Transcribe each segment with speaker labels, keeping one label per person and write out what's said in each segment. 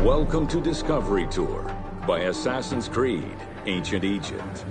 Speaker 1: Welcome to Discovery Tour by Assassin's Creed, Ancient Egypt.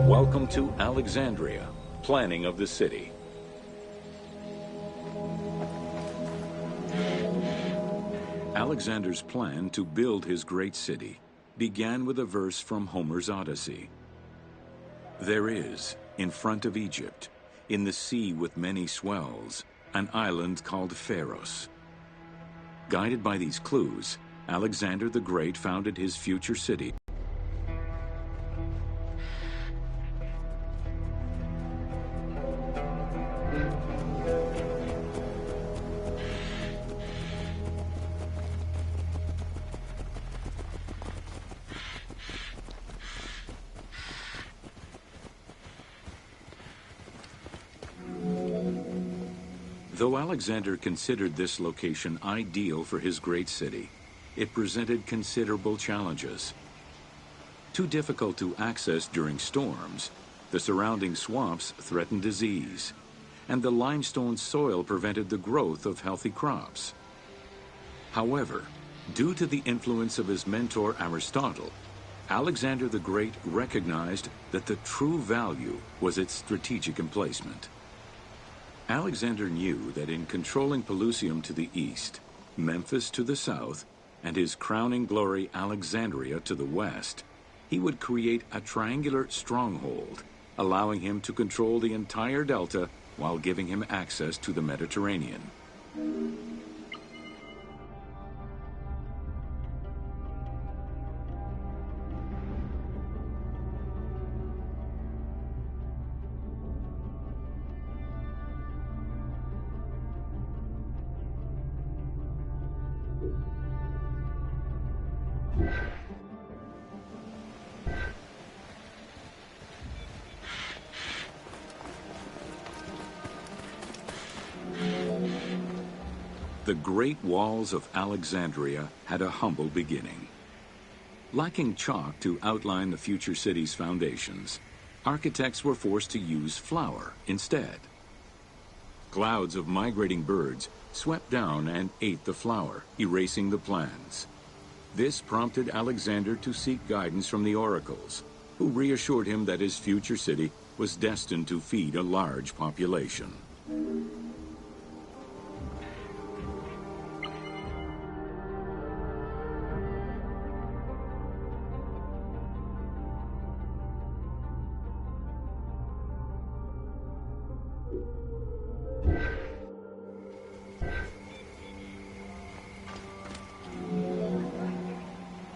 Speaker 1: Welcome to Alexandria, planning of the city. Alexander's plan to build his great city began with a verse from Homer's Odyssey. There is, in front of Egypt, in the sea with many swells, an island called Pharos. Guided by these clues, Alexander the Great founded his future city. Though Alexander considered this location ideal for his great city, it presented considerable challenges. Too difficult to access during storms, the surrounding swamps threatened disease, and the limestone soil prevented the growth of healthy crops. However, due to the influence of his mentor Aristotle, Alexander the Great recognized that the true value was its strategic emplacement. Alexander knew that in controlling Pelusium to the east, Memphis to the south, and his crowning glory Alexandria to the west, he would create a triangular stronghold, allowing him to control the entire delta while giving him access to the Mediterranean. The Great Walls of Alexandria had a humble beginning. Lacking chalk to outline the future city's foundations, architects were forced to use flour instead. Clouds of migrating birds swept down and ate the flour, erasing the plans. This prompted Alexander to seek guidance from the oracles, who reassured him that his future city was destined to feed a large population.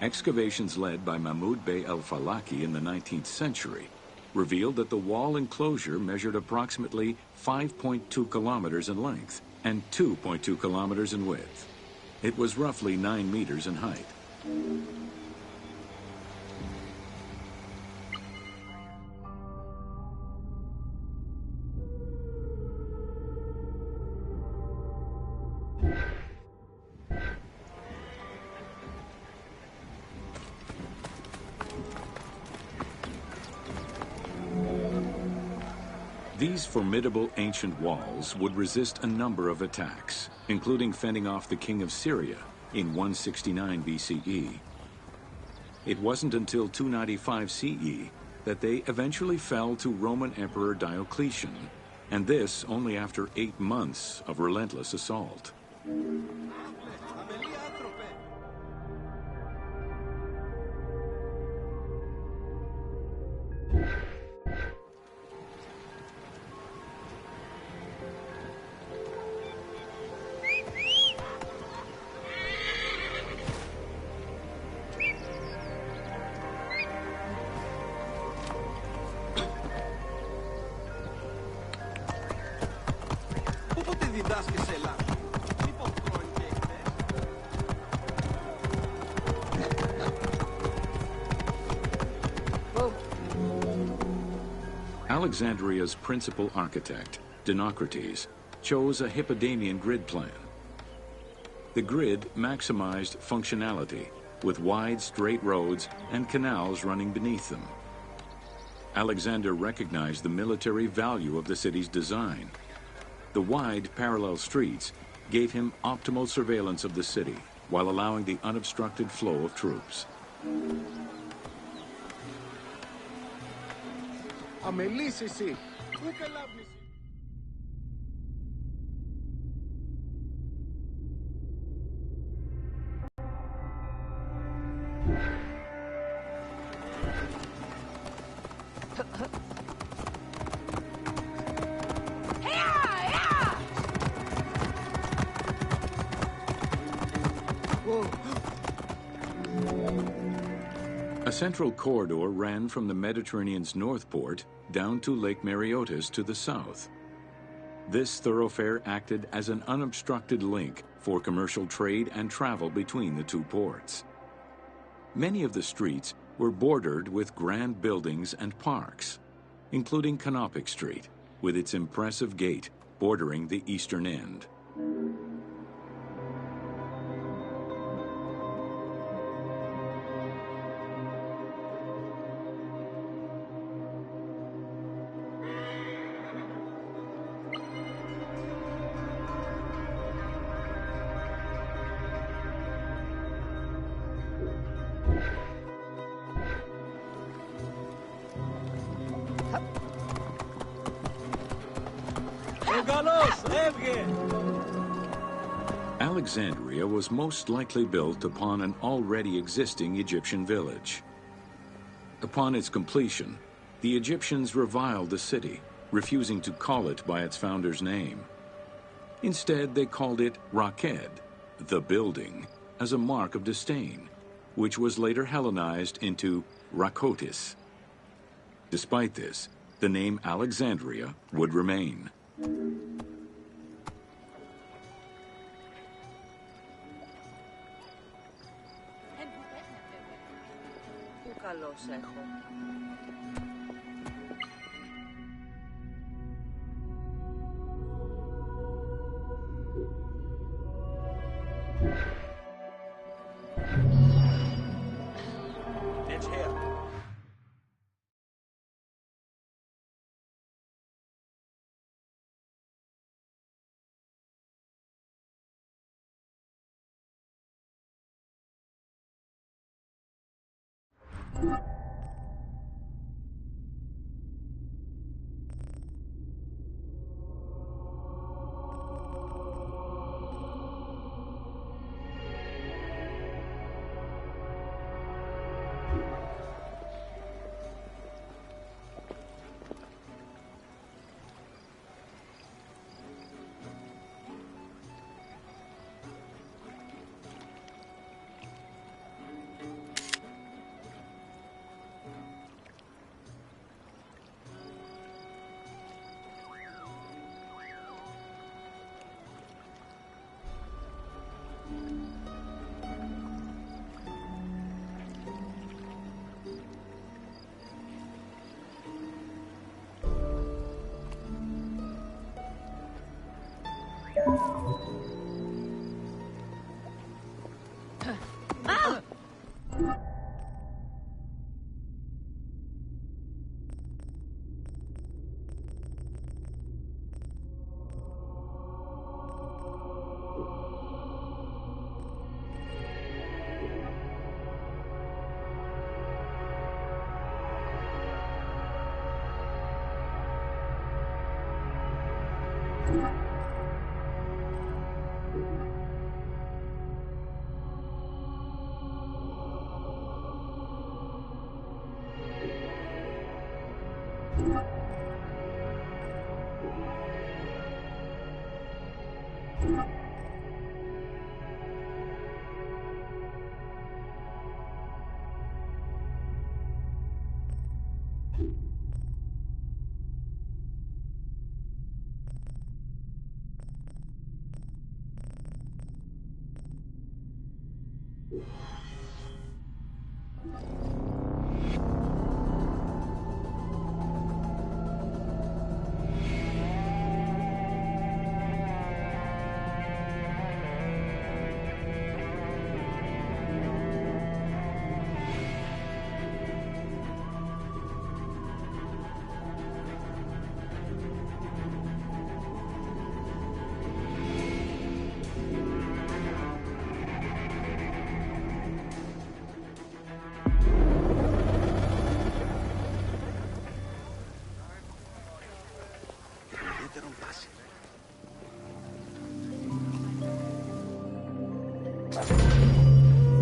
Speaker 1: Excavations led by Mahmud Bey el-Falaki in the 19th century revealed that the wall enclosure measured approximately 5.2 kilometers in length and 2.2 kilometers in width. It was roughly 9 meters in height. These formidable ancient walls would resist a number of attacks, including fending off the king of Syria in 169 BCE. It wasn't until 295 CE that they eventually fell to Roman Emperor Diocletian, and this only after 8 months of relentless assault. Alexandria's principal architect, Dinocrates, chose a Hippodamian grid plan. The grid maximized functionality, with wide, straight roads and canals running beneath them. Alexander recognized the military value of the city's design. The wide, parallel streets gave him optimal surveillance of the city, while allowing the unobstructed flow of troops. A central corridor ran from the Mediterranean's north port down to Lake Mareotis to the south. This thoroughfare acted as an unobstructed link for commercial trade and travel between the two ports. Many of the streets were bordered with grand buildings and parks, including Canopic Street, with its impressive gate bordering the eastern end. Alexandria was most likely built upon an already existing Egyptian village. Upon its completion, the Egyptians reviled the city, refusing to call it by its founder's name. Instead, they called it Raked, the building, as a mark of disdain, which was later Hellenized into Rakotis. Despite this, the name Alexandria would remain.
Speaker 2: It's here.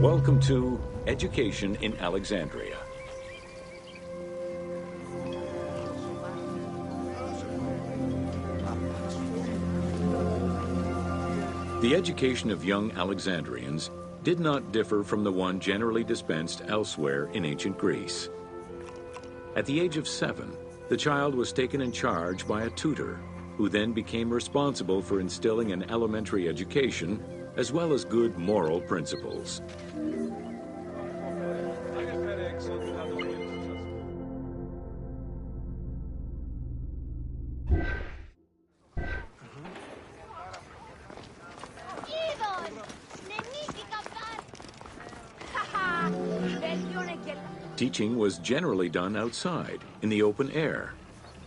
Speaker 1: Welcome to Education in Alexandria. The education of young Alexandrians did not differ from the one generally dispensed elsewhere in ancient Greece. At the age of 7, the child was taken in charge by a tutor, who then became responsible for instilling an elementary education as well as good moral principles. Teaching was generally done outside, in the open air.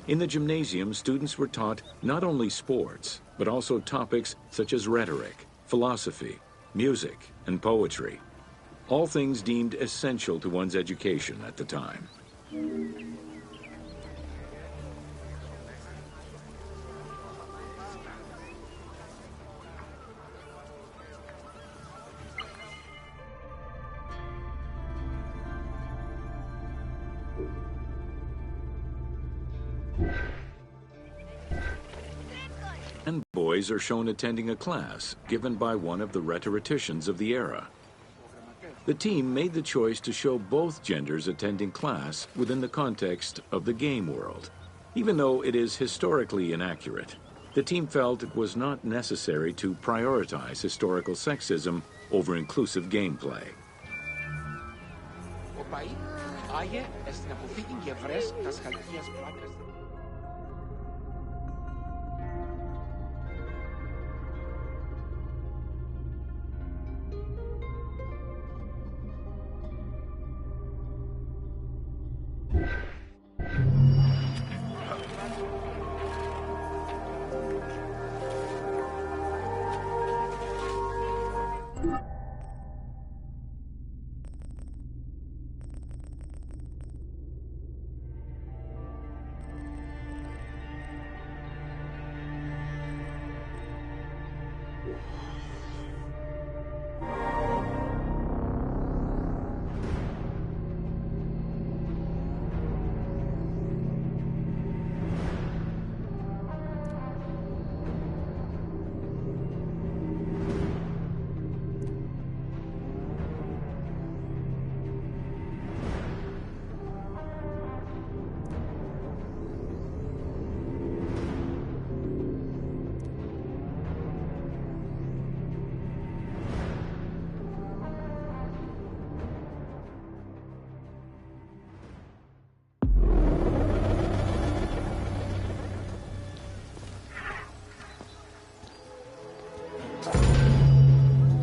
Speaker 1: In the gymnasium, students were taught not only sports, but also topics such as rhetoric, philosophy, music, and poetry, all things deemed essential to one's education at the time. And boys are shown attending a class given by one of the rhetoricians of the era. The team made the choice to show both genders attending class within the context of the game world. Even though it is historically inaccurate, the team felt it was not necessary to prioritize historical sexism over inclusive gameplay.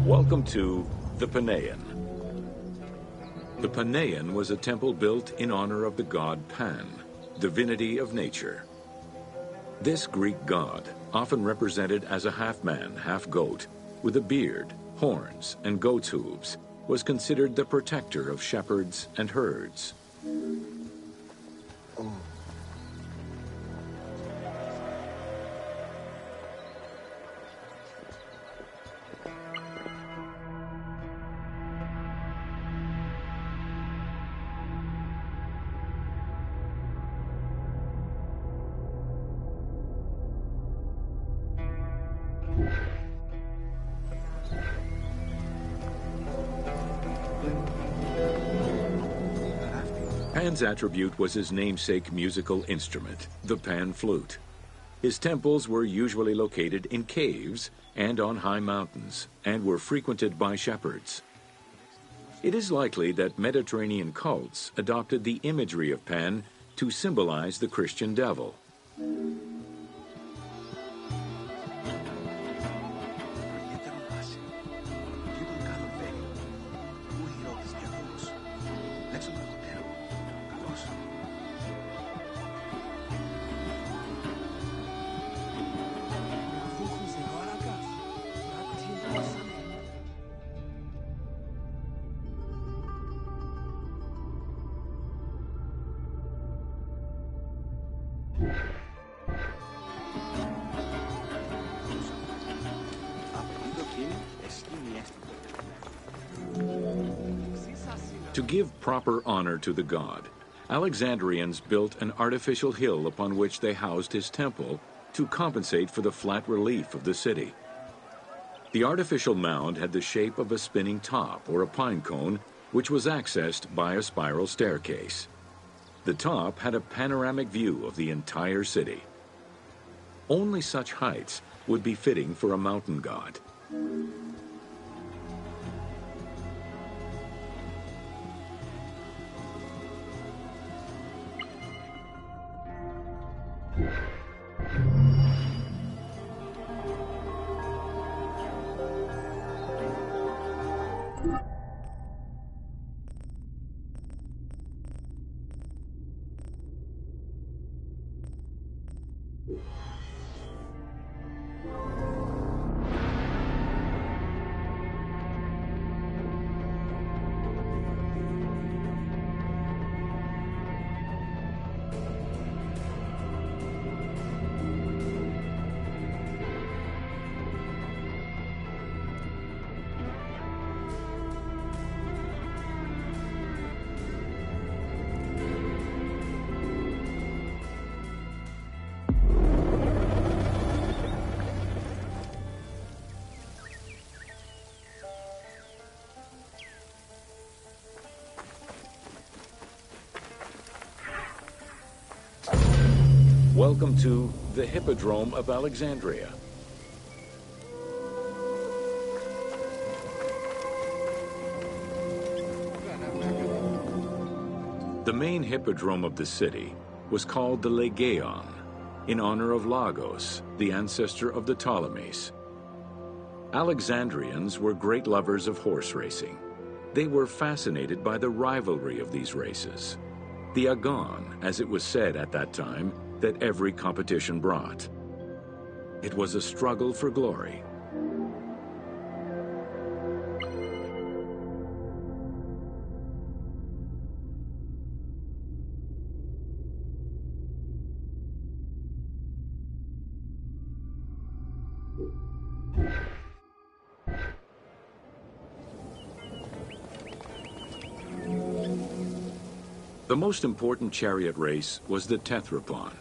Speaker 1: Welcome to the Panean. The Panean was a temple built in honor of the god Pan, divinity of nature. This Greek god, often represented as a half-man, half-goat, with a beard, horns, and goat's hooves, was considered the protector of shepherds and herds. Pan's attribute was his namesake musical instrument, the pan flute. His temples were usually located in caves and on high mountains, and were frequented by shepherds. It is likely that Mediterranean cults adopted the imagery of Pan to symbolize the Christian devil. To give proper honor to the god, Alexandrians built an artificial hill upon which they housed his temple to compensate for the flat relief of the city. The artificial mound had the shape of a spinning top or a pine cone, which was accessed by a spiral staircase. The top had a panoramic view of the entire city. Only such heights would be fitting for a mountain god. Welcome to the Hippodrome of Alexandria. The main hippodrome of the city was called the Legeon, in honor of Lagos, the ancestor of the Ptolemies. Alexandrians were great lovers of horse racing. They were fascinated by the rivalry of these races, the agon, as it was said at that time, that every competition brought. It was a struggle for glory. The most important chariot race was the Tethrypon.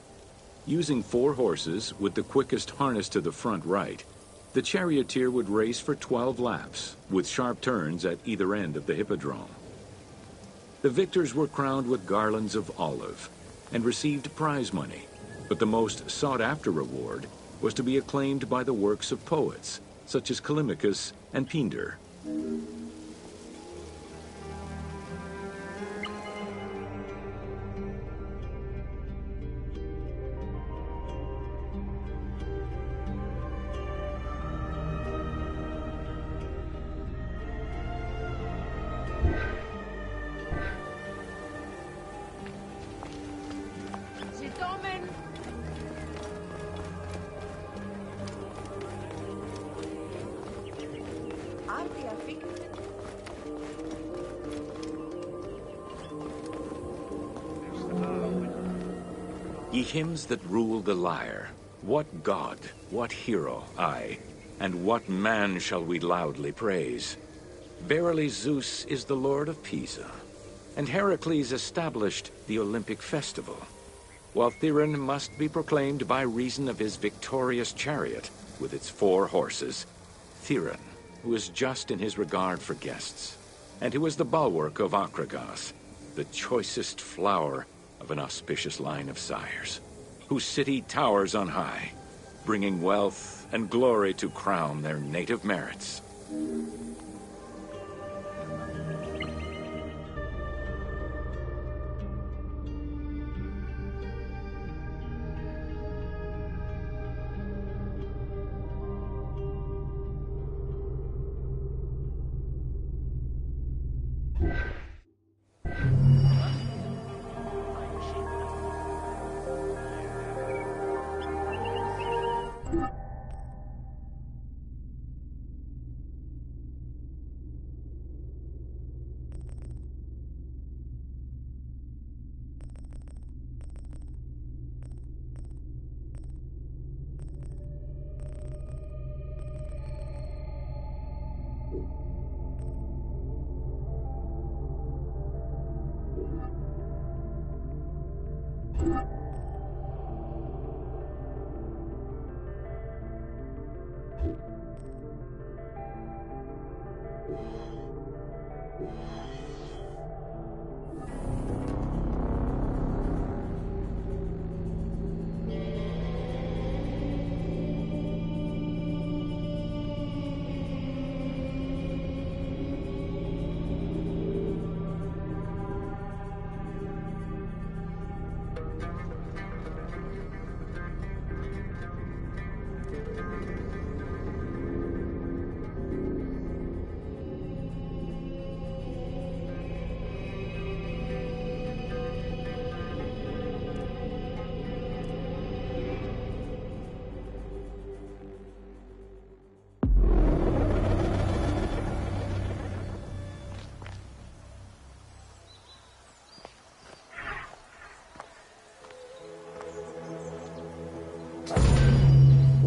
Speaker 1: Using 4 horses with the quickest harness to the front right, the charioteer would race for 12 laps, with sharp turns at either end of the hippodrome. The victors were crowned with garlands of olive and received prize money, but the most sought-after reward was to be acclaimed by the works of poets, such as Callimachus and Pindar. Ye hymns that rule the lyre, what god, what hero, aye, and what man shall we loudly praise? Verily Zeus is the lord of Pisa, and Heracles established the Olympic festival, while Theron must be proclaimed by reason of his victorious chariot with its 4 horses, Theron, who is just in his regard for guests, and who is the bulwark of Acragas, the choicest flower of an auspicious line of sires, whose city towers on high, bringing wealth and glory to crown their native merits.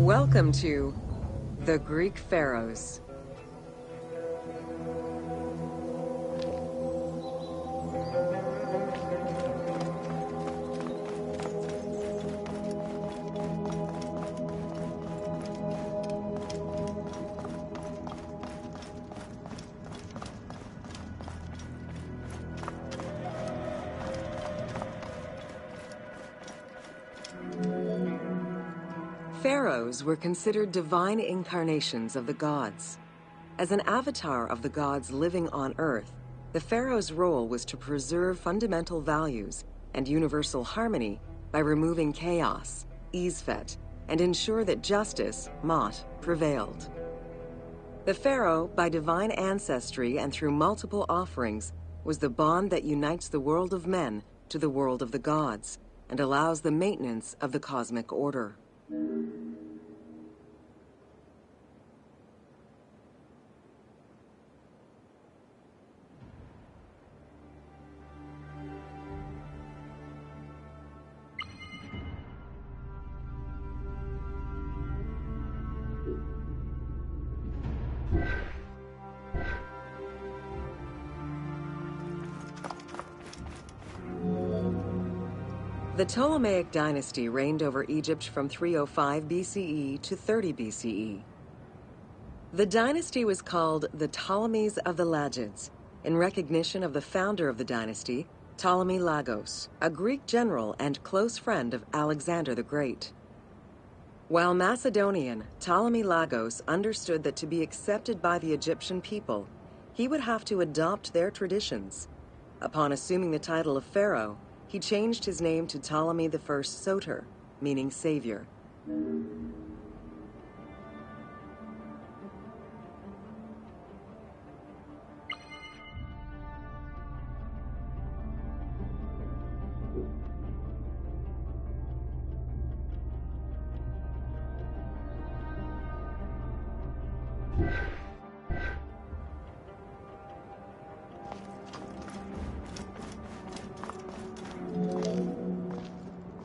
Speaker 2: Welcome to the Greek Pharaohs. Pharaohs were considered divine incarnations of the gods. As an avatar of the gods living on Earth, the pharaoh's role was to preserve fundamental values and universal harmony by removing chaos, Izfet, and ensure that justice, Mot, prevailed. The pharaoh, by divine ancestry and through multiple offerings, was the bond that unites the world of men to the world of the gods and allows the maintenance of the cosmic order. The Ptolemaic dynasty reigned over Egypt from 305 BCE to 30 BCE. The dynasty was called the Ptolemies of the Lagids, in recognition of the founder of the dynasty, Ptolemy Lagos, a Greek general and close friend of Alexander the Great. While Macedonian, Ptolemy Lagos understood that to be accepted by the Egyptian people, he would have to adopt their traditions. Upon assuming the title of pharaoh, he changed his name to Ptolemy I Soter, meaning savior.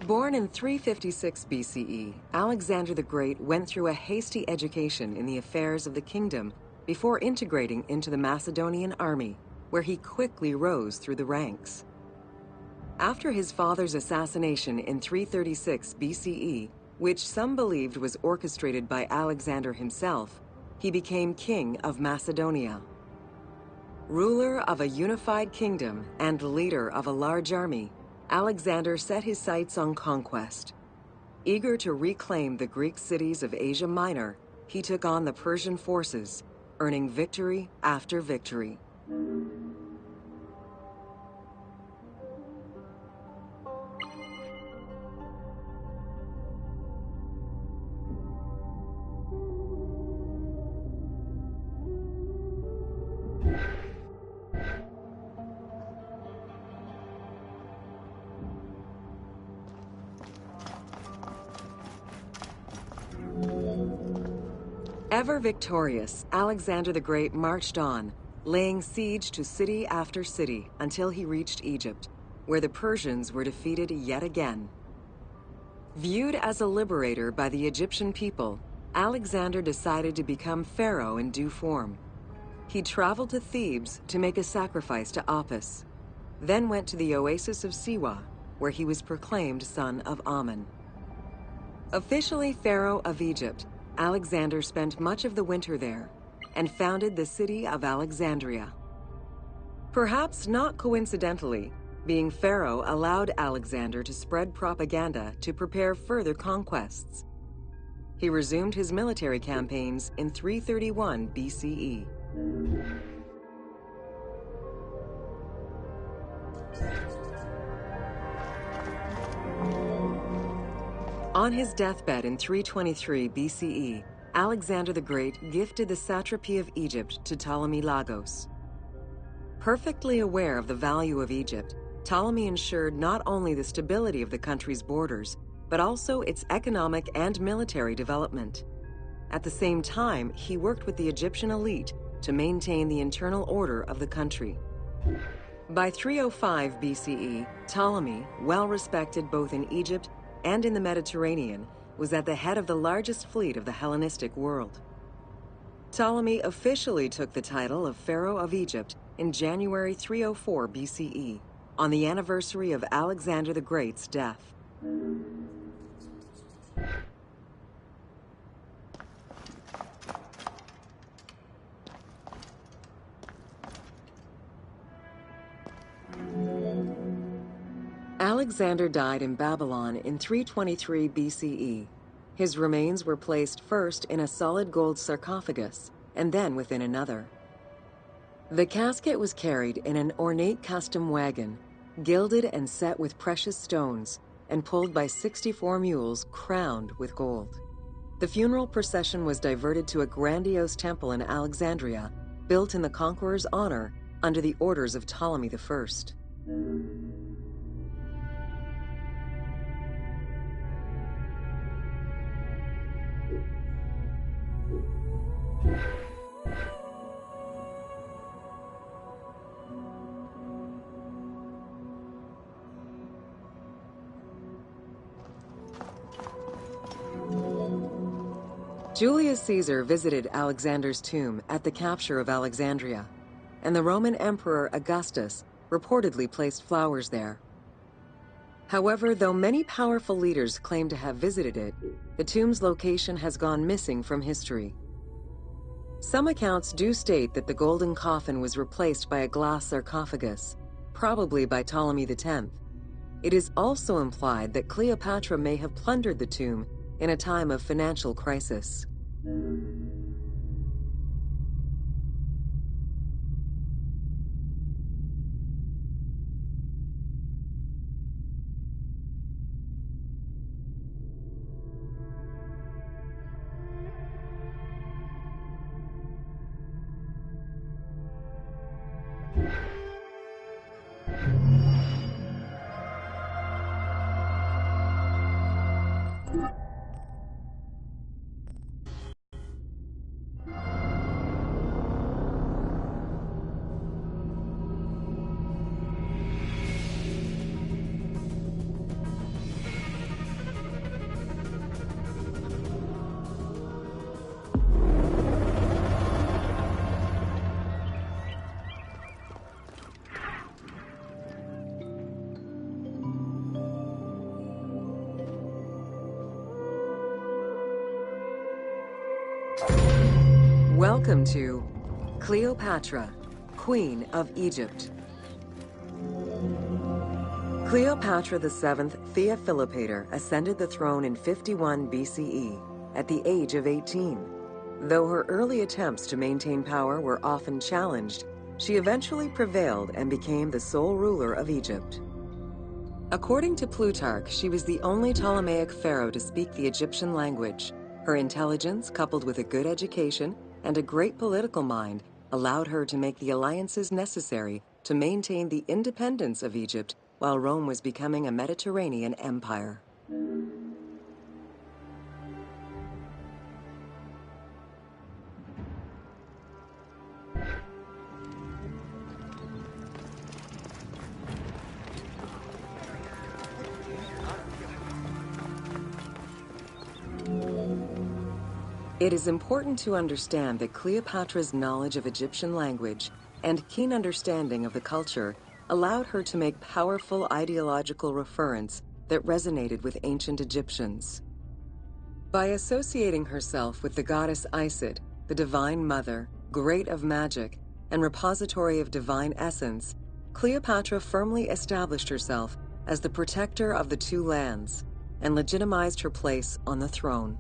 Speaker 2: Born in 356 BCE, Alexander the Great went through a hasty education in the affairs of the kingdom before integrating into the Macedonian army, where he quickly rose through the ranks. After his father's assassination in 336 BCE, which some believed was orchestrated by Alexander himself, he became king of Macedonia. Ruler of a unified kingdom and leader of a large army, Alexander set his sights on conquest. Eager to reclaim the Greek cities of Asia Minor, he took on the Persian forces, earning victory after victory. Ever victorious, Alexander the Great marched on, laying siege to city after city until he reached Egypt, where the Persians were defeated yet again. Viewed as a liberator by the Egyptian people, Alexander decided to become pharaoh in due form. He traveled to Thebes to make a sacrifice to Apis, then went to the oasis of Siwa, where he was proclaimed son of Amun. Officially pharaoh of Egypt, Alexander spent much of the winter there and founded the city of Alexandria. Perhaps not coincidentally, being pharaoh allowed Alexander to spread propaganda to prepare further conquests. He resumed his military campaigns in 331 BCE. On his deathbed in 323 BCE, Alexander the Great gifted the satrapy of Egypt to Ptolemy Lagos. Perfectly aware of the value of Egypt, Ptolemy ensured not only the stability of the country's borders, but also its economic and military development. At the same time, he worked with the Egyptian elite to maintain the internal order of the country. By 305 BCE, Ptolemy, well respected both in Egypt and in the Mediterranean, was at the head of the largest fleet of the Hellenistic world. Ptolemy officially took the title of Pharaoh of Egypt in January 304 BCE, on the anniversary of Alexander the Great's death. Alexander died in Babylon in 323 BCE. His remains were placed first in a solid gold sarcophagus, and then within another. The casket was carried in an ornate custom wagon, gilded and set with precious stones, and pulled by 64 mules crowned with gold. The funeral procession was diverted to a grandiose temple in Alexandria, built in the conqueror's honor under the orders of Ptolemy I. Julius Caesar visited Alexander's tomb at the capture of Alexandria, and the Roman Emperor Augustus reportedly placed flowers there. However, though many powerful leaders claim to have visited it, the tomb's location has gone missing from history. Some accounts do state that the golden coffin was replaced by a glass sarcophagus, probably by Ptolemy X. It is also implied that Cleopatra may have plundered the tomb in a time of financial crisis. Welcome to Cleopatra, Queen of Egypt. Cleopatra VII Theophilopator ascended the throne in 51 BCE at the age of 18. Though her early attempts to maintain power were often challenged, she eventually prevailed and became the sole ruler of Egypt. According to Plutarch, she was the only Ptolemaic pharaoh to speak the Egyptian language. Her intelligence, coupled with a good education and a great political mind, allowed her to make the alliances necessary to maintain the independence of Egypt while Rome was becoming a Mediterranean empire. It is important to understand that Cleopatra's knowledge of Egyptian language and keen understanding of the culture allowed her to make powerful ideological referents that resonated with ancient Egyptians. By associating herself with the goddess Isis, the divine mother, great of magic, and repository of divine essence, Cleopatra firmly established herself as the protector of the two lands and legitimized her place on the throne.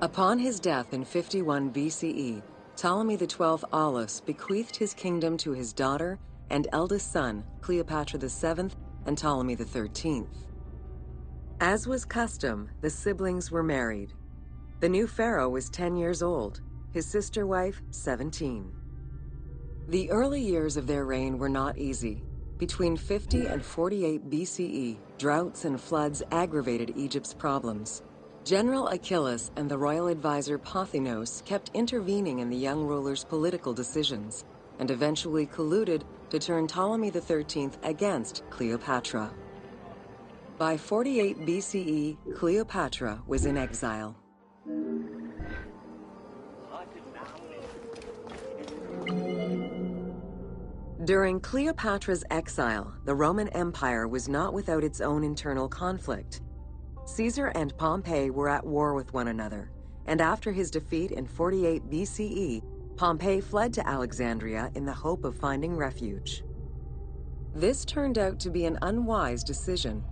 Speaker 2: Upon his death in 51 BCE, Ptolemy XII Aulus bequeathed his kingdom to his daughter and eldest son, Cleopatra VII and Ptolemy XIII. As was custom, the siblings were married. The new pharaoh was 10 years old, his sister wife 17. The early years of their reign were not easy. Between 50 and 48 BCE, droughts and floods aggravated Egypt's problems. General Achilles and the royal advisor Pothinos kept intervening in the young ruler's political decisions, and eventually colluded to turn Ptolemy XIII against Cleopatra. By 48 BCE, Cleopatra was in exile. During Cleopatra's exile, the Roman Empire was not without its own internal conflict. Caesar and Pompey were at war with one another, and after his defeat in 48 BCE, Pompey fled to Alexandria in the hope of finding refuge. This turned out to be an unwise decision.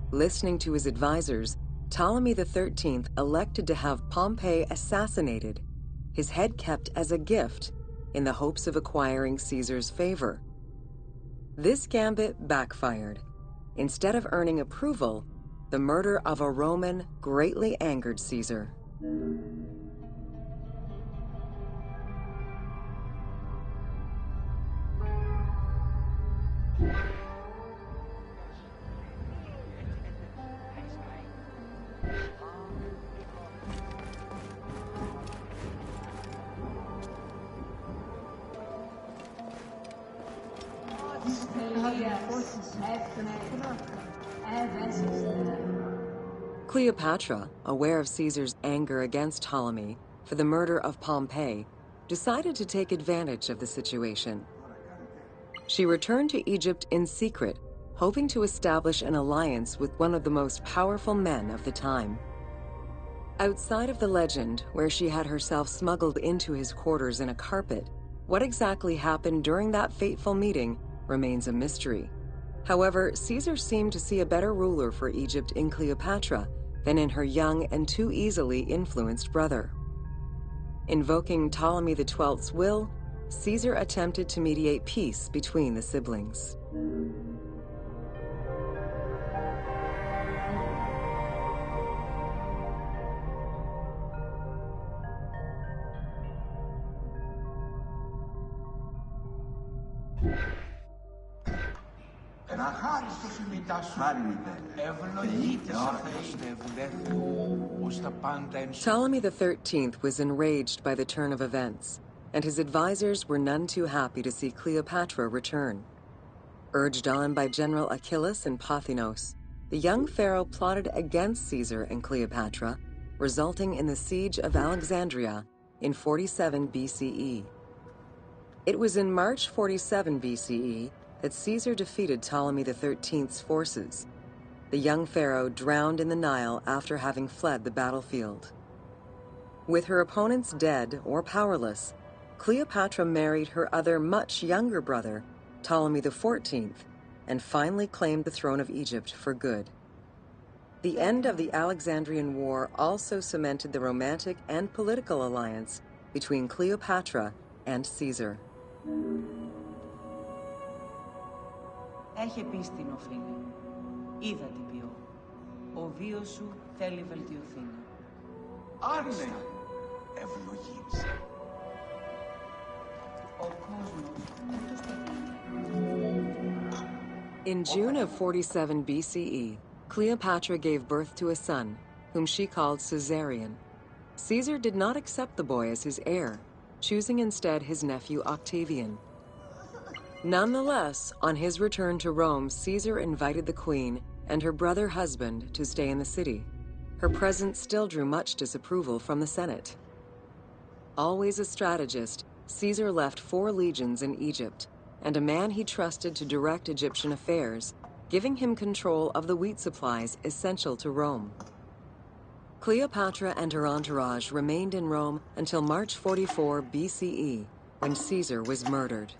Speaker 2: Listening to his advisors, Ptolemy XIII elected to have Pompey assassinated, his head kept as a gift, in the hopes of acquiring Caesar's favor. This gambit backfired. Instead of earning approval, the murder of a Roman greatly angered Caesar. Cleopatra, aware of Caesar's anger against Ptolemy for the murder of Pompey, decided to take advantage of the situation. She returned to Egypt in secret, hoping to establish an alliance with one of the most powerful men of the time. Outside of the legend, where she had herself smuggled into his quarters in a carpet, what exactly happened during that fateful meeting remains a mystery. However, Caesar seemed to see a better ruler for Egypt in Cleopatra than in her young and too easily influenced brother. Invoking Ptolemy XII's will, Caesar attempted to mediate peace between the siblings. Ptolemy XIII was enraged by the turn of events, and his advisors were none too happy to see Cleopatra return. Urged on by General Achilles and Pothinos, the young pharaoh plotted against Caesar and Cleopatra, resulting in the siege of Alexandria in 47 BCE. It was in March 47 BCE that Caesar defeated Ptolemy XIII's forces. The young pharaoh drowned in the Nile after having fled the battlefield. With her opponents dead or powerless, Cleopatra married her other much younger brother, Ptolemy XIV, and finally claimed the throne of Egypt for good. The end of the Alexandrian War also cemented the romantic and political alliance between Cleopatra and Caesar.
Speaker 3: Έχει επίστην, Οφείλη. Είδα τι ποιώ. Ο βίος σου θέλει βελτιωθεί.
Speaker 4: Άρνε! Ευλογείς.
Speaker 3: Ο κόσμος δεν το σταθεί.
Speaker 2: In June of 47 BCE, Cleopatra gave birth to a son, whom she called Caesarion. Caesar did not accept the boy as his heir, choosing instead his nephew Octavian. Nonetheless, on his return to Rome, Caesar invited the queen and her brother husband to stay in the city. Her presence still drew much disapproval from the Senate. Always a strategist, Caesar left 4 legions in Egypt, and a man he trusted to direct Egyptian affairs, giving him control of the wheat supplies essential to Rome. Cleopatra and her entourage remained in Rome until March 44 BCE, when Caesar was murdered.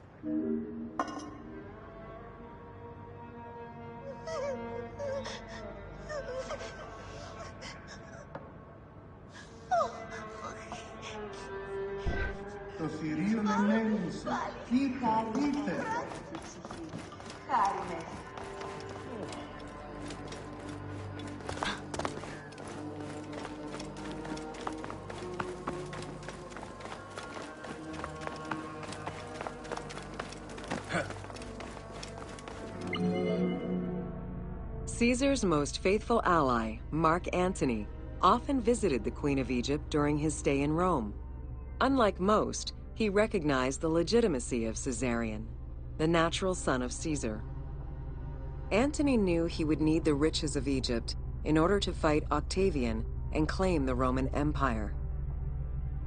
Speaker 4: Το θηρίο με μέλησε. Κοίτα, δείτε.
Speaker 3: Χάρη μέσα.
Speaker 2: Caesar's most faithful ally, Mark Antony, often visited the Queen of Egypt during his stay in Rome. Unlike most, he recognized the legitimacy of Caesarion, the natural son of Caesar. Antony knew he would need the riches of Egypt in order to fight Octavian and claim the Roman Empire.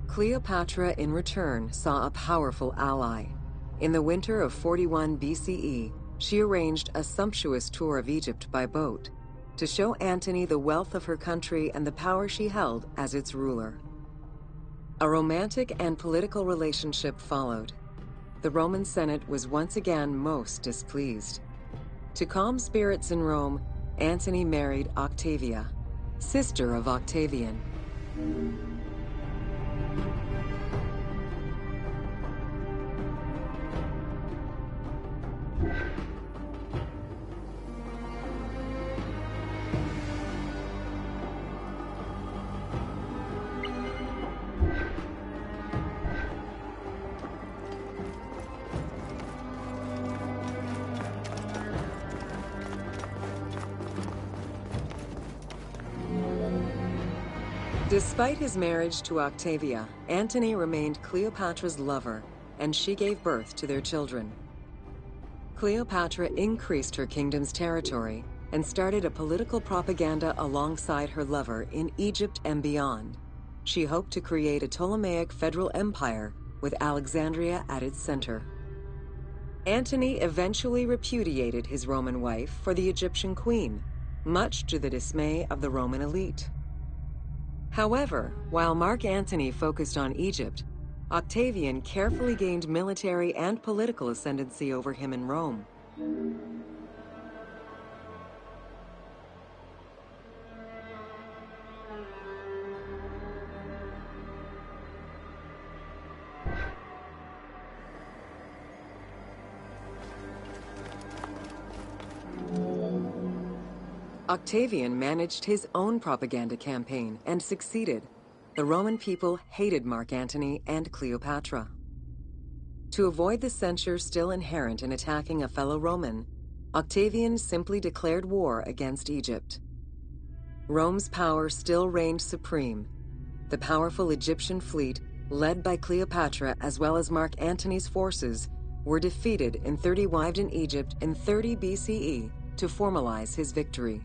Speaker 2: Cleopatra, in return, saw a powerful ally. In the winter of 41 BCE, she arranged a sumptuous tour of Egypt by boat to show Antony the wealth of her country and the power she held as its ruler. A romantic and political relationship followed. The Roman Senate was once again most displeased. To calm spirits in Rome, Antony married Octavia, sister of Octavian. Despite his marriage to Octavia, Antony remained Cleopatra's lover, and she gave birth to their children. Cleopatra increased her kingdom's territory and started a political propaganda alongside her lover in Egypt and beyond. She hoped to create a Ptolemaic federal empire with Alexandria at its center. Antony eventually repudiated his Roman wife for the Egyptian queen, much to the dismay of the Roman elite. However, while Mark Antony focused on Egypt, Octavian carefully gained military and political ascendancy over him in Rome. Octavian managed his own propaganda campaign and succeeded. The Roman people hated Mark Antony and Cleopatra. To avoid the censure still inherent in attacking a fellow Roman, Octavian simply declared war against Egypt. Rome's power still reigned supreme. The powerful Egyptian fleet, led by Cleopatra as well as Mark Antony's forces, were defeated and 30 arrived in Egypt in 30 BCE to formalize his victory.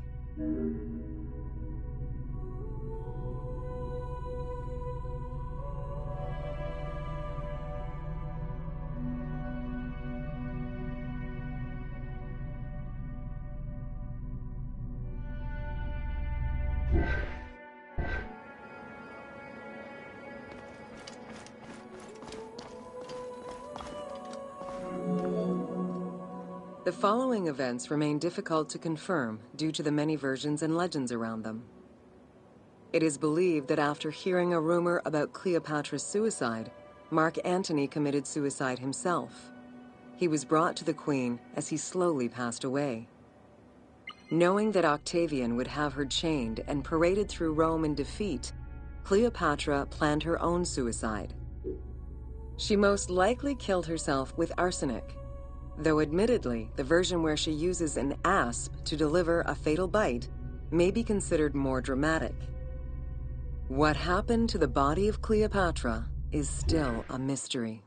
Speaker 2: The following events remain difficult to confirm due to the many versions and legends around them. It is believed that after hearing a rumor about Cleopatra's suicide, Mark Antony committed suicide himself. He was brought to the Queen as he slowly passed away. Knowing that Octavian would have her chained and paraded through Rome in defeat, Cleopatra planned her own suicide. She most likely killed herself with arsenic, though admittedly, the version where she uses an asp to deliver a fatal bite may be considered more dramatic. What happened to the body of Cleopatra is still a mystery.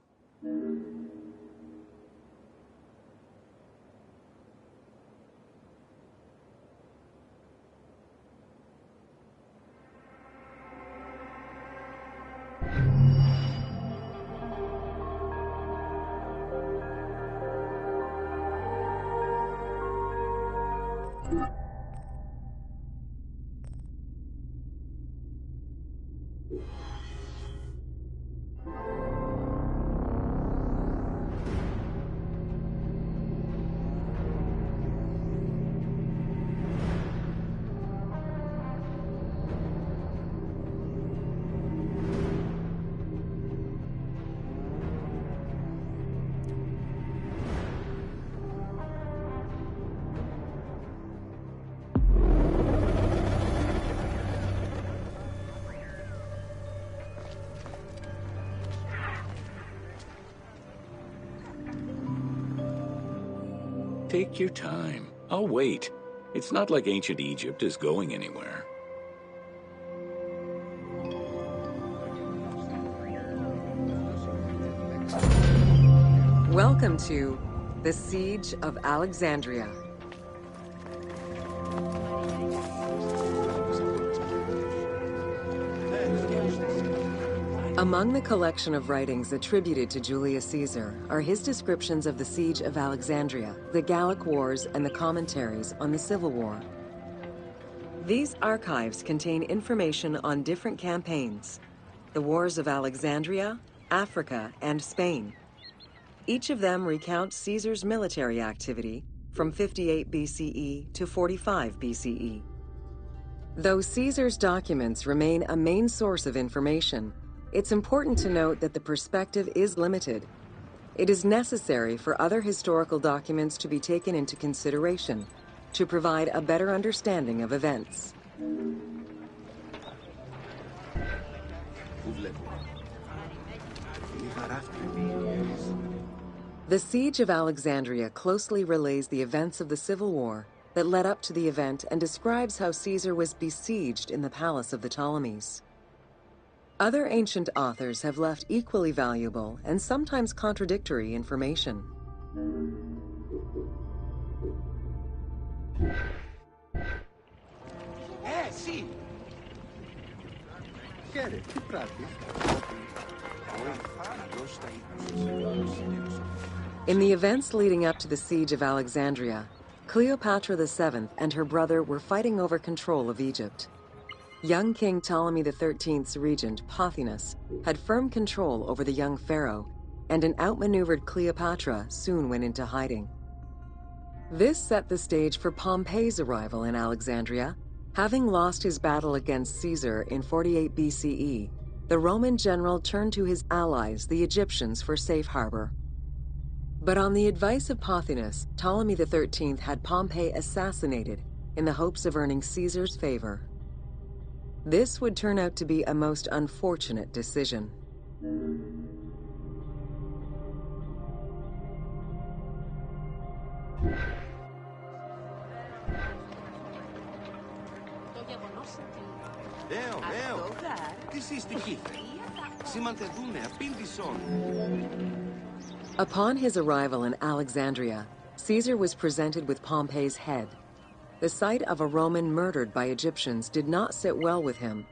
Speaker 1: Take your time. I'll wait. It's not like ancient Egypt is going anywhere.
Speaker 2: Welcome to the Siege of Alexandria. Among the collection of writings attributed to Julius Caesar are his descriptions of the Siege of Alexandria, the Gallic Wars, and the commentaries on the Civil War. These archives contain information on different campaigns, the Wars of Alexandria, Africa, and Spain. Each of them recounts Caesar's military activity from 58 BCE to 45 BCE. Though Caesar's documents remain a main source of information, it's important to note that the perspective is limited. It is necessary for other historical documents to be taken into consideration to provide a better understanding of events. The Siege of Alexandria closely relays the events of the Civil War that led up to the event and describes how Caesar was besieged in the palace of the Ptolemies. Other ancient authors have left equally valuable and sometimes contradictory information.
Speaker 5: Sì! Χαίρε, τι πράττεις?
Speaker 2: In the events leading up to the Siege of Alexandria, Cleopatra VII and her brother were fighting over control of Egypt. Young King Ptolemy XIII's regent, Pothinus, had firm control over the young pharaoh, and an outmaneuvered Cleopatra soon went into hiding. This set the stage for Pompey's arrival in Alexandria. Having lost his battle against Caesar in 48 BCE, the Roman general turned to his allies, the Egyptians, for safe harbor. But on the advice of Pothinus, Ptolemy XIII had Pompey assassinated in the hopes of earning Caesar's favor. This would turn out to be a most unfortunate decision. Upon his arrival in Alexandria, Caesar was presented with Pompey's head. The sight of a Roman murdered by Egyptians did not sit well with him.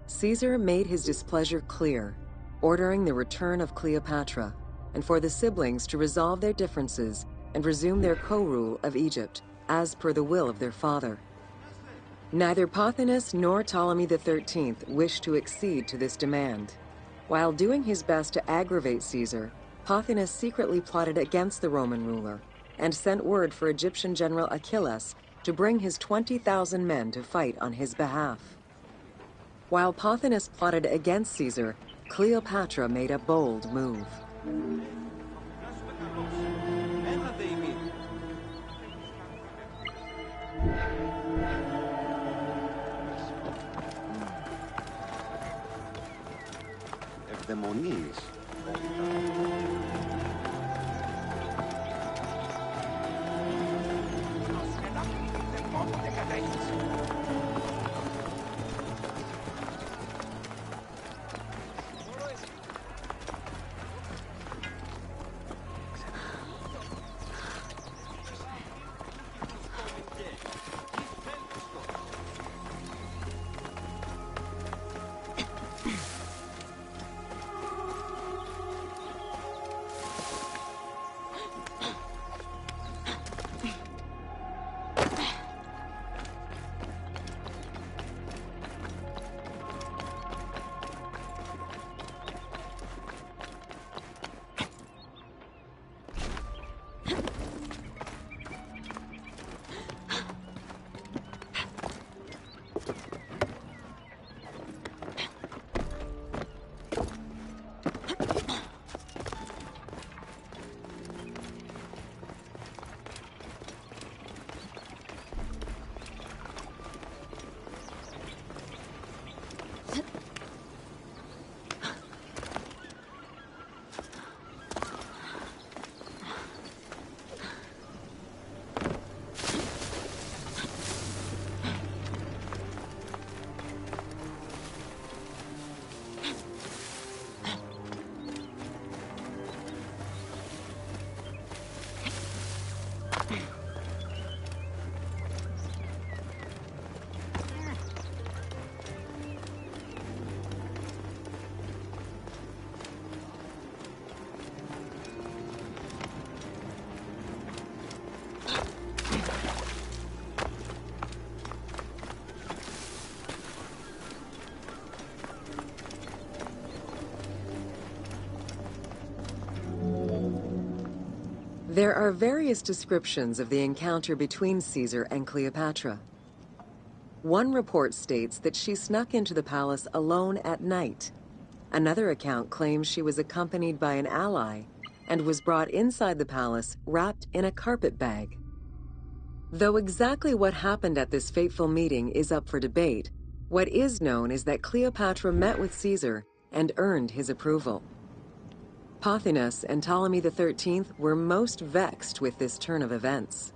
Speaker 2: Caesar made his displeasure clear, ordering the return of Cleopatra, and for the siblings to resolve their differences and resume their co-rule of Egypt, as per the will of their father. Neither Pothinus nor Ptolemy XIII wished to accede to this demand. While doing his best to aggravate Caesar, Pothinus secretly plotted against the Roman ruler and sent word for Egyptian general Achilles to bring his 20,000 men to fight on his behalf. While Pothinus plotted against Caesar, Cleopatra made a bold move.
Speaker 5: Ευδαιμονείς.
Speaker 2: There are various descriptions of the encounter between Caesar and Cleopatra. One report states that she snuck into the palace alone at night. Another account claims she was accompanied by an ally and was brought inside the palace wrapped in a carpet bag. Though exactly what happened at this fateful meeting is up for debate, what is known is that Cleopatra met with Caesar and earned his approval. Pothinus and Ptolemy XIII were most vexed with this turn of events.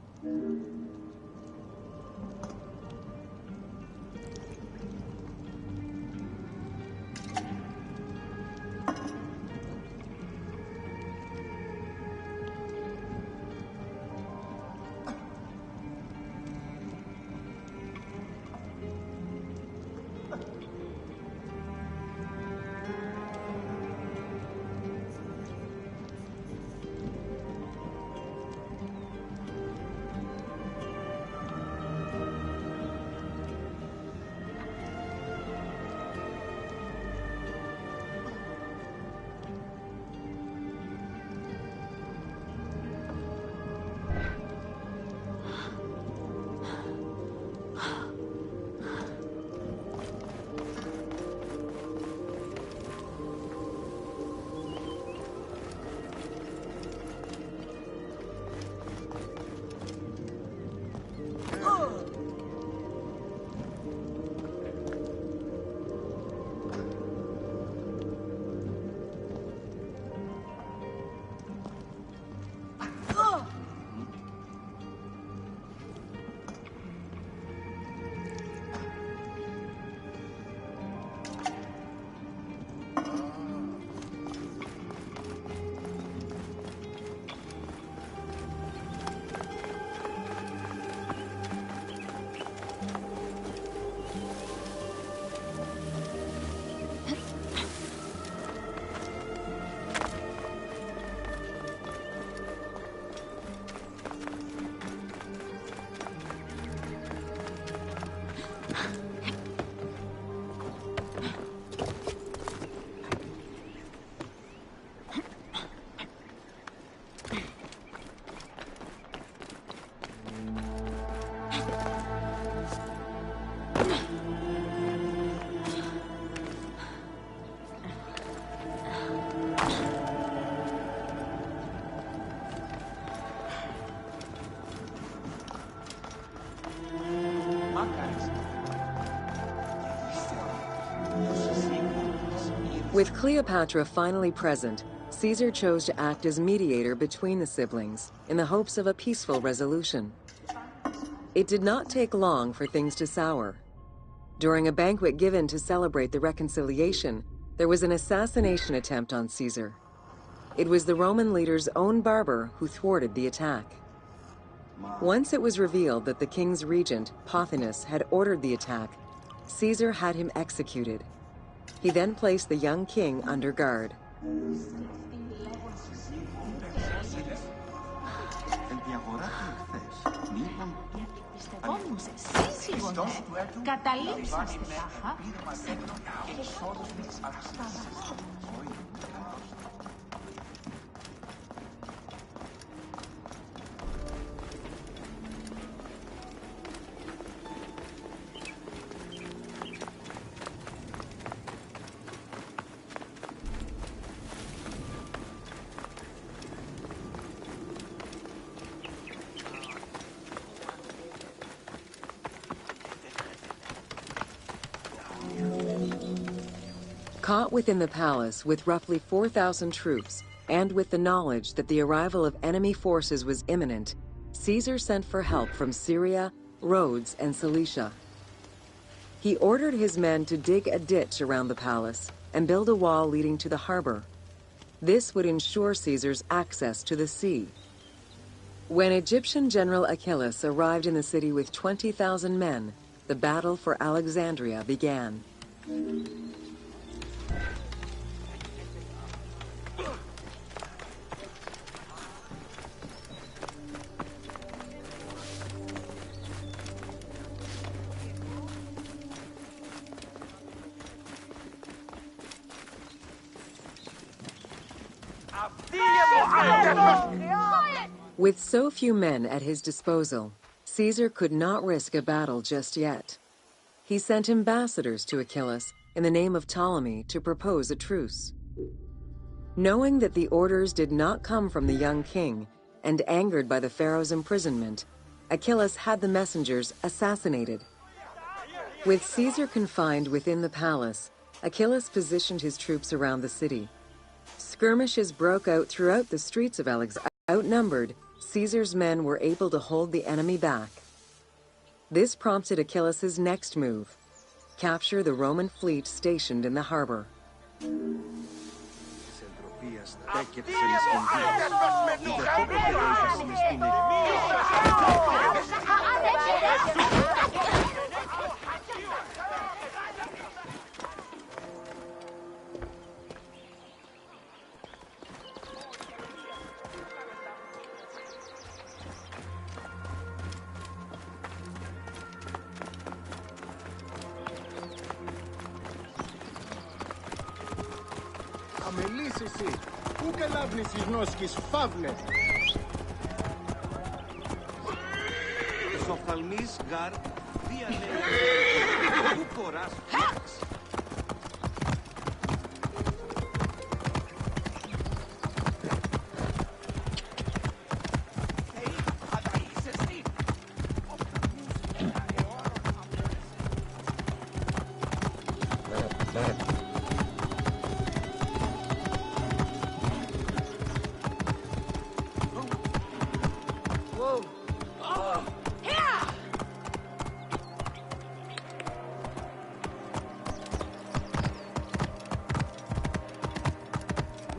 Speaker 2: With Cleopatra finally present, Caesar chose to act as mediator between the siblings in the hopes of a peaceful resolution. It did not take long for things to sour. During a banquet given to celebrate the reconciliation, there was an assassination attempt on Caesar. It was the Roman leader's own barber who thwarted the attack. Once it was revealed that the king's regent, Pothinus, had ordered the attack, Caesar had him executed. He then placed the young king under guard. Caught within the palace with roughly 4,000 troops, and with the knowledge that the arrival of enemy forces was imminent, Caesar sent for help from Syria, Rhodes, and Cilicia. He ordered his men to dig a ditch around the palace and build a wall leading to the harbor. This would ensure Caesar's access to the sea. When Egyptian General Achilles arrived in the city with 20,000 men, the battle for Alexandria began. With so few men at his disposal, Caesar could not risk a battle just yet. He sent ambassadors to Achilles in the name of Ptolemy to propose a truce. Knowing that the orders did not come from the young king, and angered by the pharaoh's imprisonment, Achilles had the messengers assassinated. With Caesar confined within the palace, Achilles positioned his troops around the city. Skirmishes broke out throughout the streets of Alexandria. Outnumbered, Caesar's men were able to hold the enemy back. This prompted Achilles' next move: capture the Roman fleet stationed in the harbor.
Speaker 5: Αμελής εσύ, πού καλάβνεις τις γνώσκεις, φαύλε. Σοφθαλμής γαρ, διανέλη, πού κοράς, φάξ.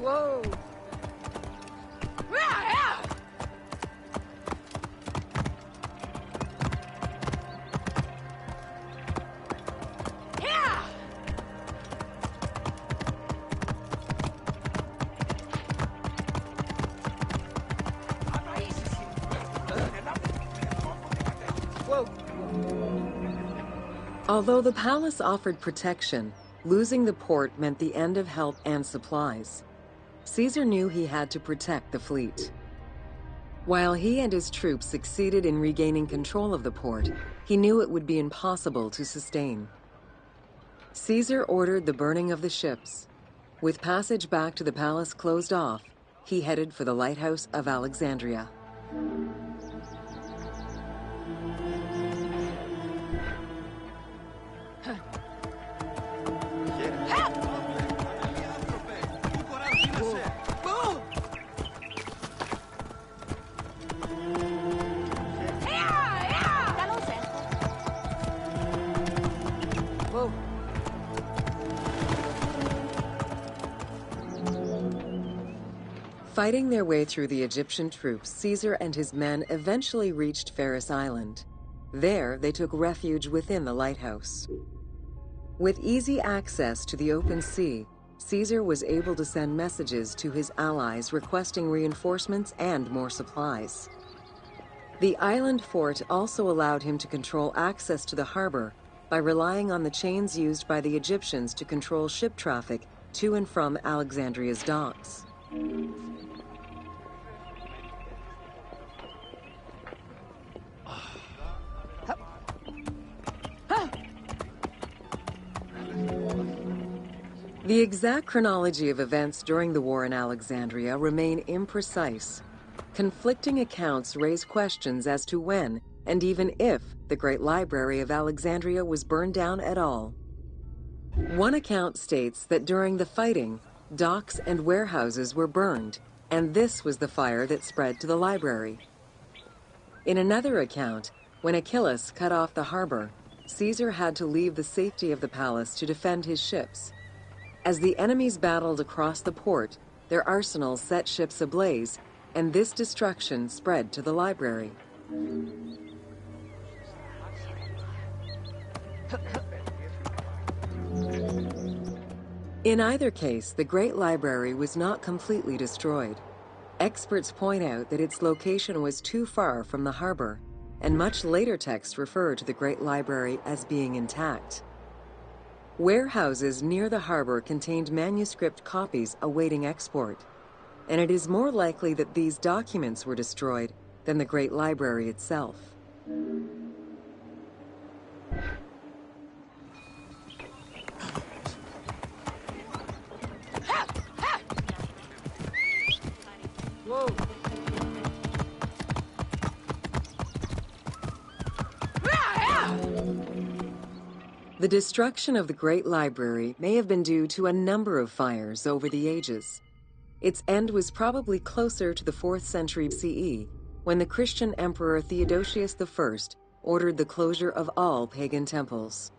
Speaker 2: Whoa! Although the palace offered protection, losing the port meant the end of help and supplies. Caesar knew he had to protect the fleet. While he and his troops succeeded in regaining control of the port, he knew it would be impossible to sustain. Caesar ordered the burning of the ships. With passage back to the palace closed off, he headed for the lighthouse of Alexandria. Fighting their way through the Egyptian troops, Caesar and his men eventually reached Pharis Island. There, they took refuge within the lighthouse. With easy access to the open sea, Caesar was able to send messages to his allies requesting reinforcements and more supplies. The island fort also allowed him to control access to the harbor by relying on the chains used by the Egyptians to control ship traffic to and from Alexandria's docks. The exact chronology of events during the war in Alexandria remain imprecise. Conflicting accounts raise questions as to when, and even if, the Great Library of Alexandria was burned down at all. One account states that during the fighting, docks and warehouses were burned, and this was the fire that spread to the library. In another account, when Achilles cut off the harbor, Caesar had to leave the safety of the palace to defend his ships. As the enemies battled across the port, their arsenals set ships ablaze, and this destruction spread to the library. In either case, the Great Library was not completely destroyed. Experts point out that its location was too far from the harbor, and much later texts refer to the Great Library as being intact. Warehouses near the harbor contained manuscript copies awaiting export, and it is more likely that these documents were destroyed than the Great Library itself.
Speaker 3: Whoa!
Speaker 2: The destruction of the Great Library may have been due to a number of fires over the ages. Its end was probably closer to the 4th century CE, when the Christian Emperor Theodosius I ordered the closure of all pagan temples.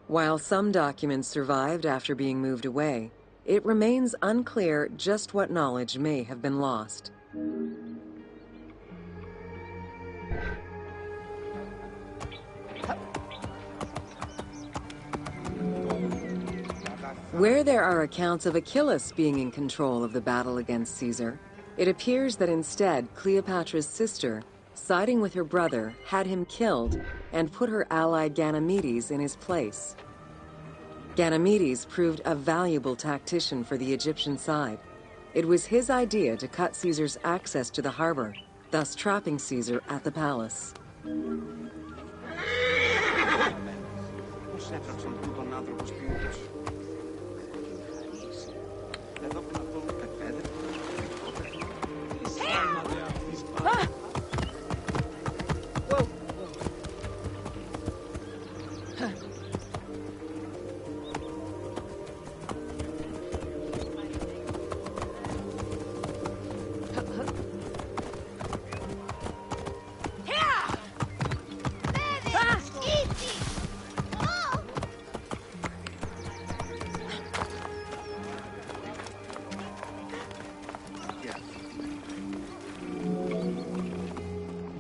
Speaker 2: While some documents survived after being moved away, it remains unclear just what knowledge may have been lost. Where there are accounts of Achilles being in control of the battle against Caesar, it appears that instead Cleopatra's sister, siding with her brother, had him killed and put her ally Ganymedes in his place. Ganymedes proved a valuable tactician for the Egyptian side. It was his idea to cut Caesar's access to the harbor, thus trapping Caesar at the palace.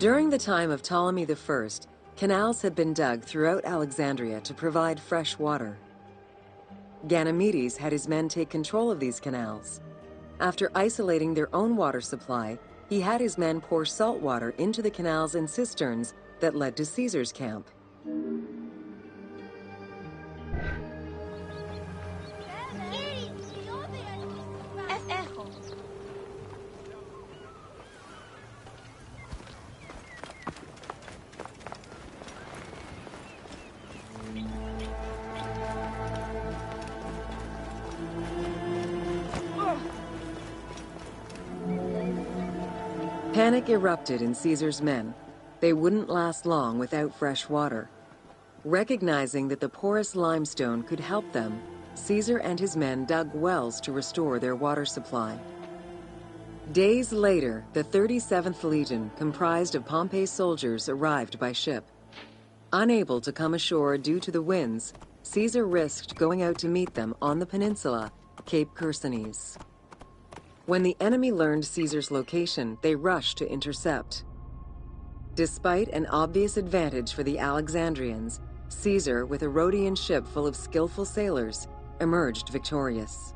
Speaker 2: During the time of Ptolemy I, canals had been dug throughout Alexandria to provide fresh water. Ganymedes had his men take control of these canals. After isolating their own water supply, he had his men pour salt water into the canals and cisterns that led to Caesar's camp. Panic erupted in Caesar's men. They wouldn't last long without fresh water. Recognizing that the porous limestone could help them, Caesar and his men dug wells to restore their water supply. Days later, the 37th Legion, comprised of Pompey's soldiers, arrived by ship. Unable to come ashore due to the winds, Caesar risked going out to meet them on the peninsula, Cape Chersonese. When the enemy learned Caesar's location, they rushed to intercept. Despite an obvious advantage for the Alexandrians, Caesar, with a Rhodian ship full of skillful sailors, emerged victorious.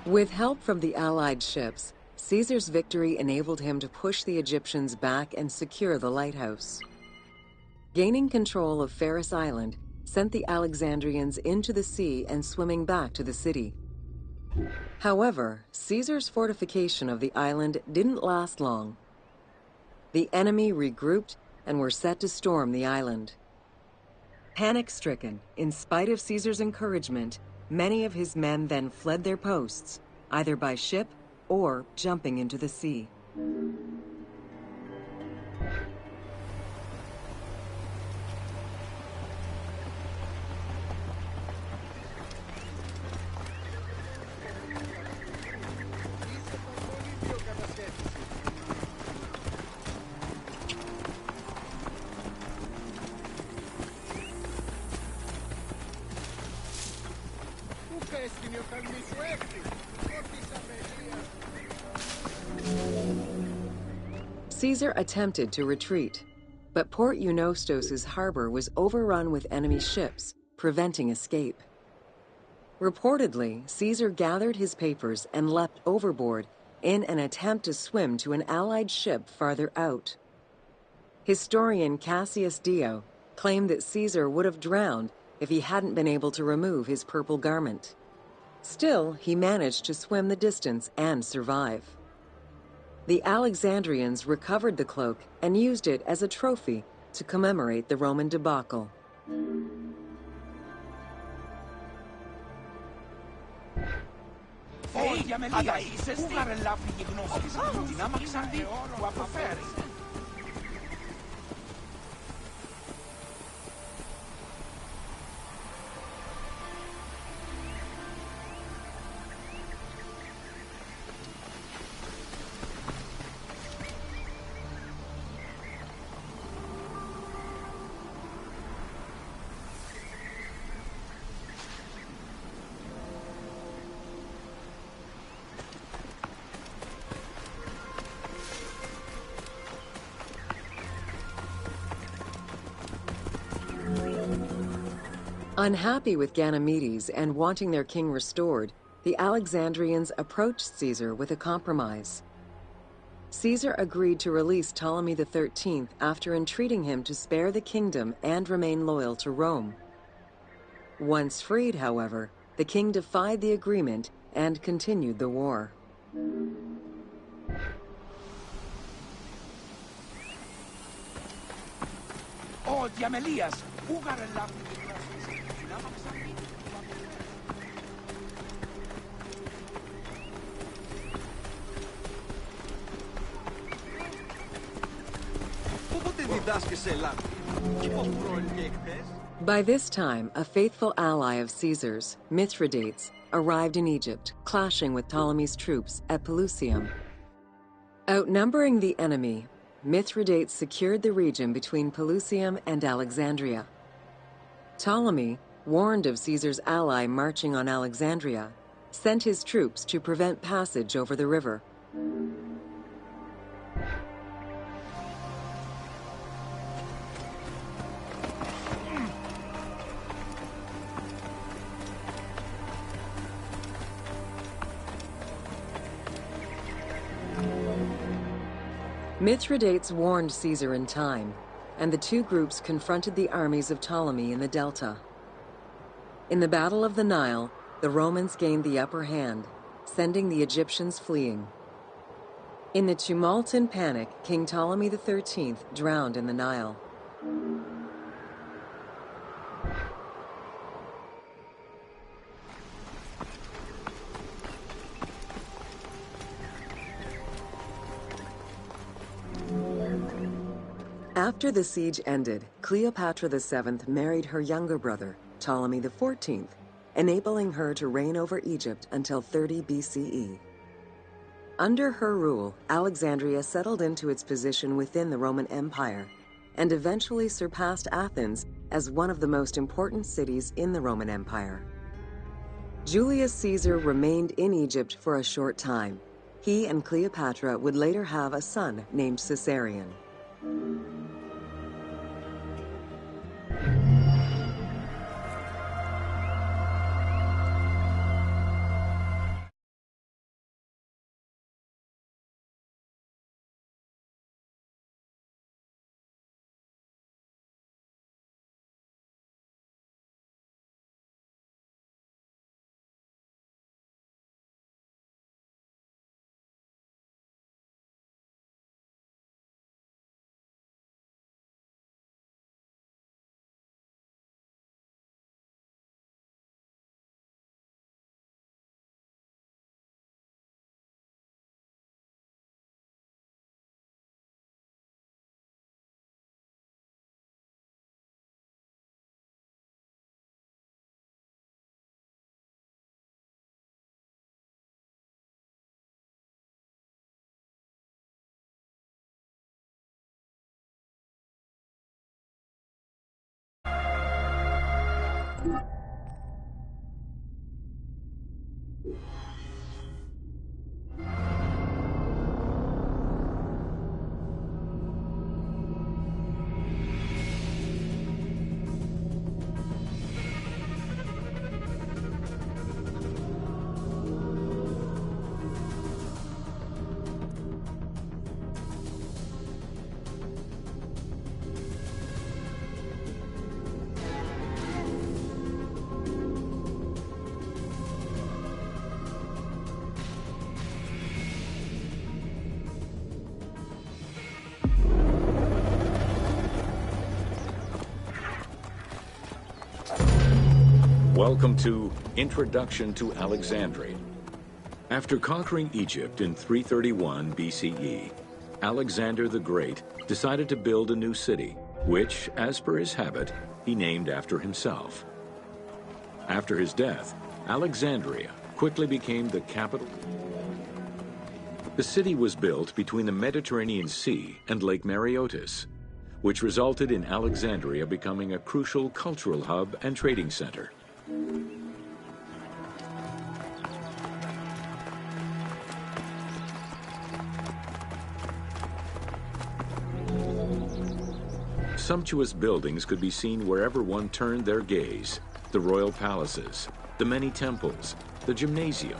Speaker 2: With help from the Allied ships, Caesar's victory enabled him to push the Egyptians back and secure the lighthouse. Gaining control of Pharos Island sent the Alexandrians into the sea and swimming back to the city. However, Caesar's fortification of the island didn't last long. The enemy regrouped and were set to storm the island. Panic-stricken, in spite of Caesar's encouragement, many of his men then fled their posts, either by ship or jumping into the sea. Caesar attempted to retreat, but Port Eunostos' harbor was overrun with enemy ships, preventing escape. Reportedly, Caesar gathered his papers and leapt overboard in an attempt to swim to an Allied ship farther out. Historian Cassius Dio claimed that Caesar would have drowned if he hadn't been able to remove his purple garment. Still, he managed to swim the distance and survive. The Alexandrians recovered the cloak and used it as a trophy to commemorate the Roman debacle. Unhappy with Ganymedes and wanting their king restored, the Alexandrians approached Caesar with a compromise. Caesar agreed to release Ptolemy XIII after entreating him to spare the kingdom and remain loyal to Rome. Once freed, however, the king defied the agreement and continued the war. By this time, a faithful ally of Caesar's, Mithridates, arrived in Egypt, clashing with Ptolemy's troops at Pelusium. Outnumbering the enemy, Mithridates secured the region between Pelusium and Alexandria. Ptolemy, warned of Caesar's ally marching on Alexandria, sent his troops to prevent passage over the river. Mithridates warned Caesar in time, and the two groups confronted the armies of Ptolemy in the Delta. In the Battle of the Nile, the Romans gained the upper hand, sending the Egyptians fleeing. In the tumult and panic, King Ptolemy XIII drowned in the Nile. After the siege ended, Cleopatra VII married her younger brother, Ptolemy XIV, enabling her to reign over Egypt until 30 BCE. Under her rule, Alexandria settled into its position within the Roman Empire and eventually surpassed Athens as one of the most important cities in the Roman Empire. Julius Caesar remained in Egypt for a short time. He and Cleopatra would later have a son named Caesarion.
Speaker 1: Welcome to Introduction to Alexandria. After conquering Egypt in 331 BCE, Alexander the Great decided to build a new city, which, as per his habit, he named after himself. After his death, Alexandria quickly became the capital. The city was built between the Mediterranean Sea and Lake Mareotis, which resulted in Alexandria becoming a crucial cultural hub and trading center. Sumptuous buildings could be seen wherever one turned their gaze: the royal palaces, the many temples, the gymnasium,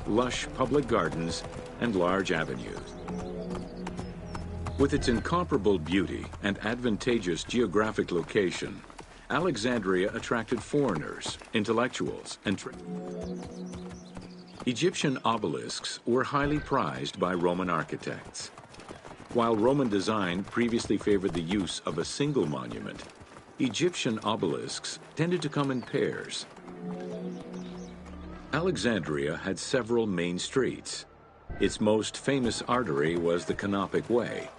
Speaker 1: lush public gardens, and large avenues. With its incomparable beauty and advantageous geographic location, Alexandria attracted foreigners, intellectuals, and Egyptian obelisks were highly prized by Roman architects. While Roman design previously favored the use of a single monument, Egyptian obelisks tended to come in pairs. Alexandria had several main streets. Its most famous artery was the Canopic Way.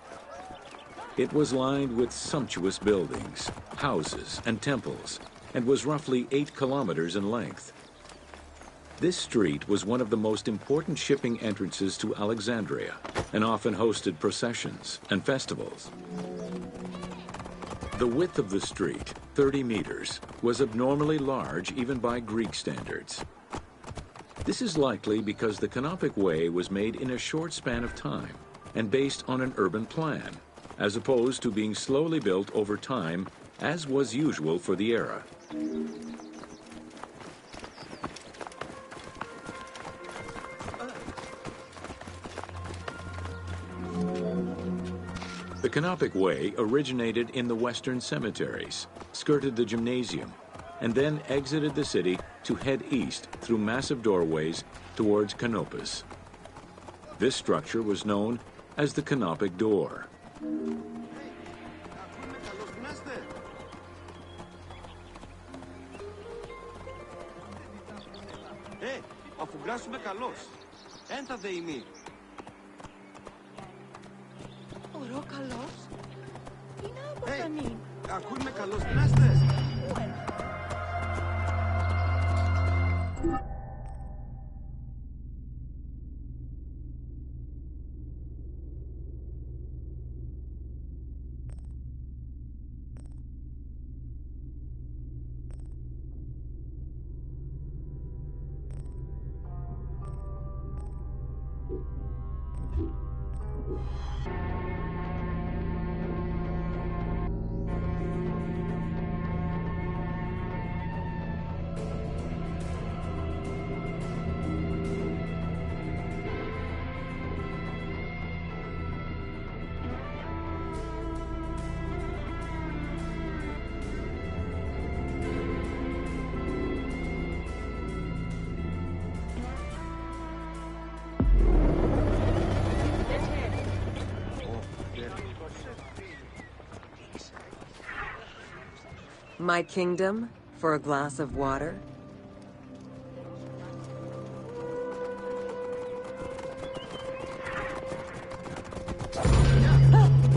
Speaker 1: It was lined with sumptuous buildings, houses, and temples, and was roughly 8 kilometers in length. This street was one of the most important shipping entrances to Alexandria and often hosted processions and festivals. The width of the street, 30 meters, was abnormally large even by Greek standards. This is likely because the Canopic Way was made in a short span of time and based on an urban plan, as opposed to being slowly built over time, as was usual for the era. The Canopic Way originated in the western cemeteries, skirted the gymnasium, and then exited the city to head east through massive doorways towards Canopus. This structure was known as the Canopic Door.
Speaker 5: Αφού γκράσουμε καλώς. Έντα δε ημί.
Speaker 6: Ωρό καλός. Είναι
Speaker 5: Ακούει με καλώς, δυνάστες.
Speaker 2: My kingdom for a glass of water?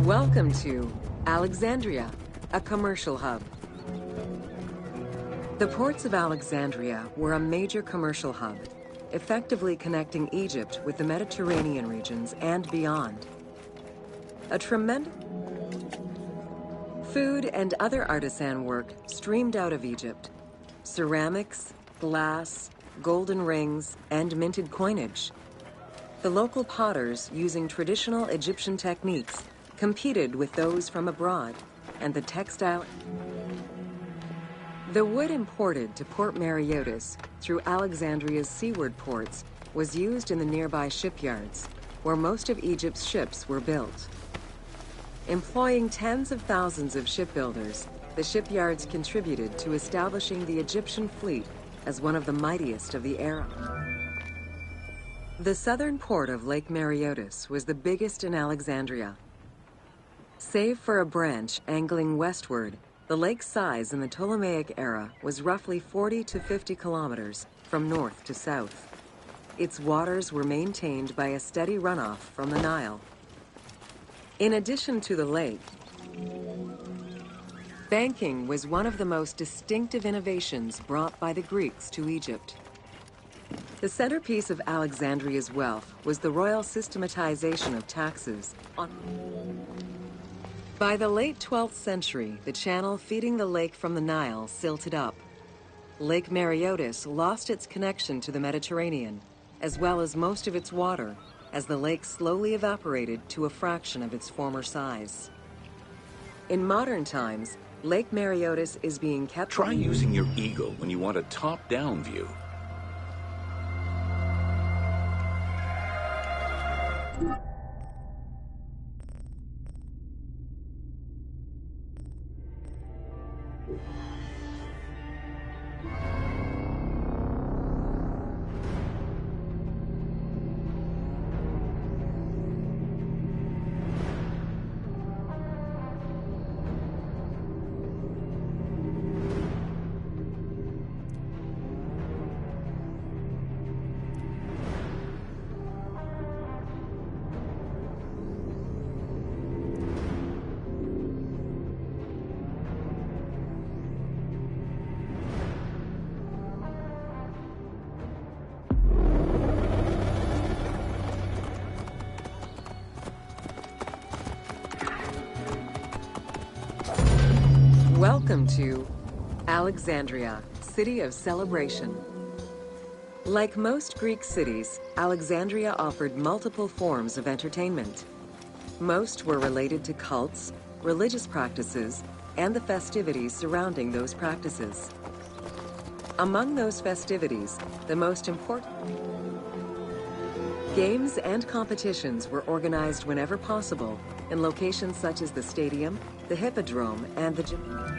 Speaker 2: Welcome to Alexandria, a commercial hub. The ports of Alexandria were a major commercial hub, effectively connecting Egypt with the Mediterranean regions and beyond. A tremendous food and other artisan work streamed out of Egypt. Ceramics, glass, golden rings, and minted coinage. The local potters, using traditional Egyptian techniques, competed with those from abroad, and the textile. The wood imported to Port Mareotis through Alexandria's seaward ports was used in the nearby shipyards, where most of Egypt's ships were built. Employing tens of thousands of shipbuilders, the shipyards contributed to establishing the Egyptian fleet as one of the mightiest of the era. The southern port of Lake Mareotis was the biggest in Alexandria. Save for a branch angling westward, the lake's size in the Ptolemaic era was roughly 40 to 50 kilometers from north to south. Its waters were maintained by a steady runoff from the Nile. In addition to the lake, banking was one of the most distinctive innovations brought by the Greeks to Egypt. The centerpiece of Alexandria's wealth was the royal systematization of taxes. By the late 12th century, the channel feeding the lake from the Nile silted up. Lake Mareotis lost its connection to the Mediterranean, as well as most of its water, as the lake slowly evaporated to a fraction of its former size. In modern times, Lake Mareotis is being kept...
Speaker 1: Try using your eagle when you want a top-down view.
Speaker 2: Welcome to Alexandria, city of celebration. Like most Greek cities, Alexandria offered multiple forms of entertainment. Most were related to cults, religious practices, and the festivities surrounding those practices. Among those festivities, the most important games and competitions were organized whenever possible in locations such as the stadium, the hippodrome, and the gym.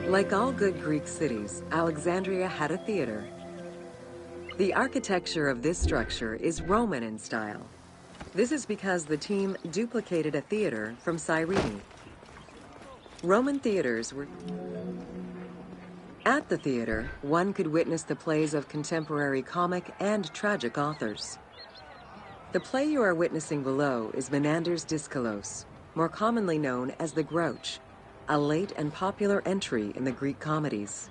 Speaker 2: Like all good Greek cities, Alexandria had a theater. The architecture of this structure is Roman in style. This is because the team duplicated a theater from Cyrene. Roman theaters were... At the theater, one could witness the plays of contemporary comic and tragic authors. The play you are witnessing below is Menander's Dyskolos, more commonly known as the Grouch, a late and popular entry in the Greek comedies.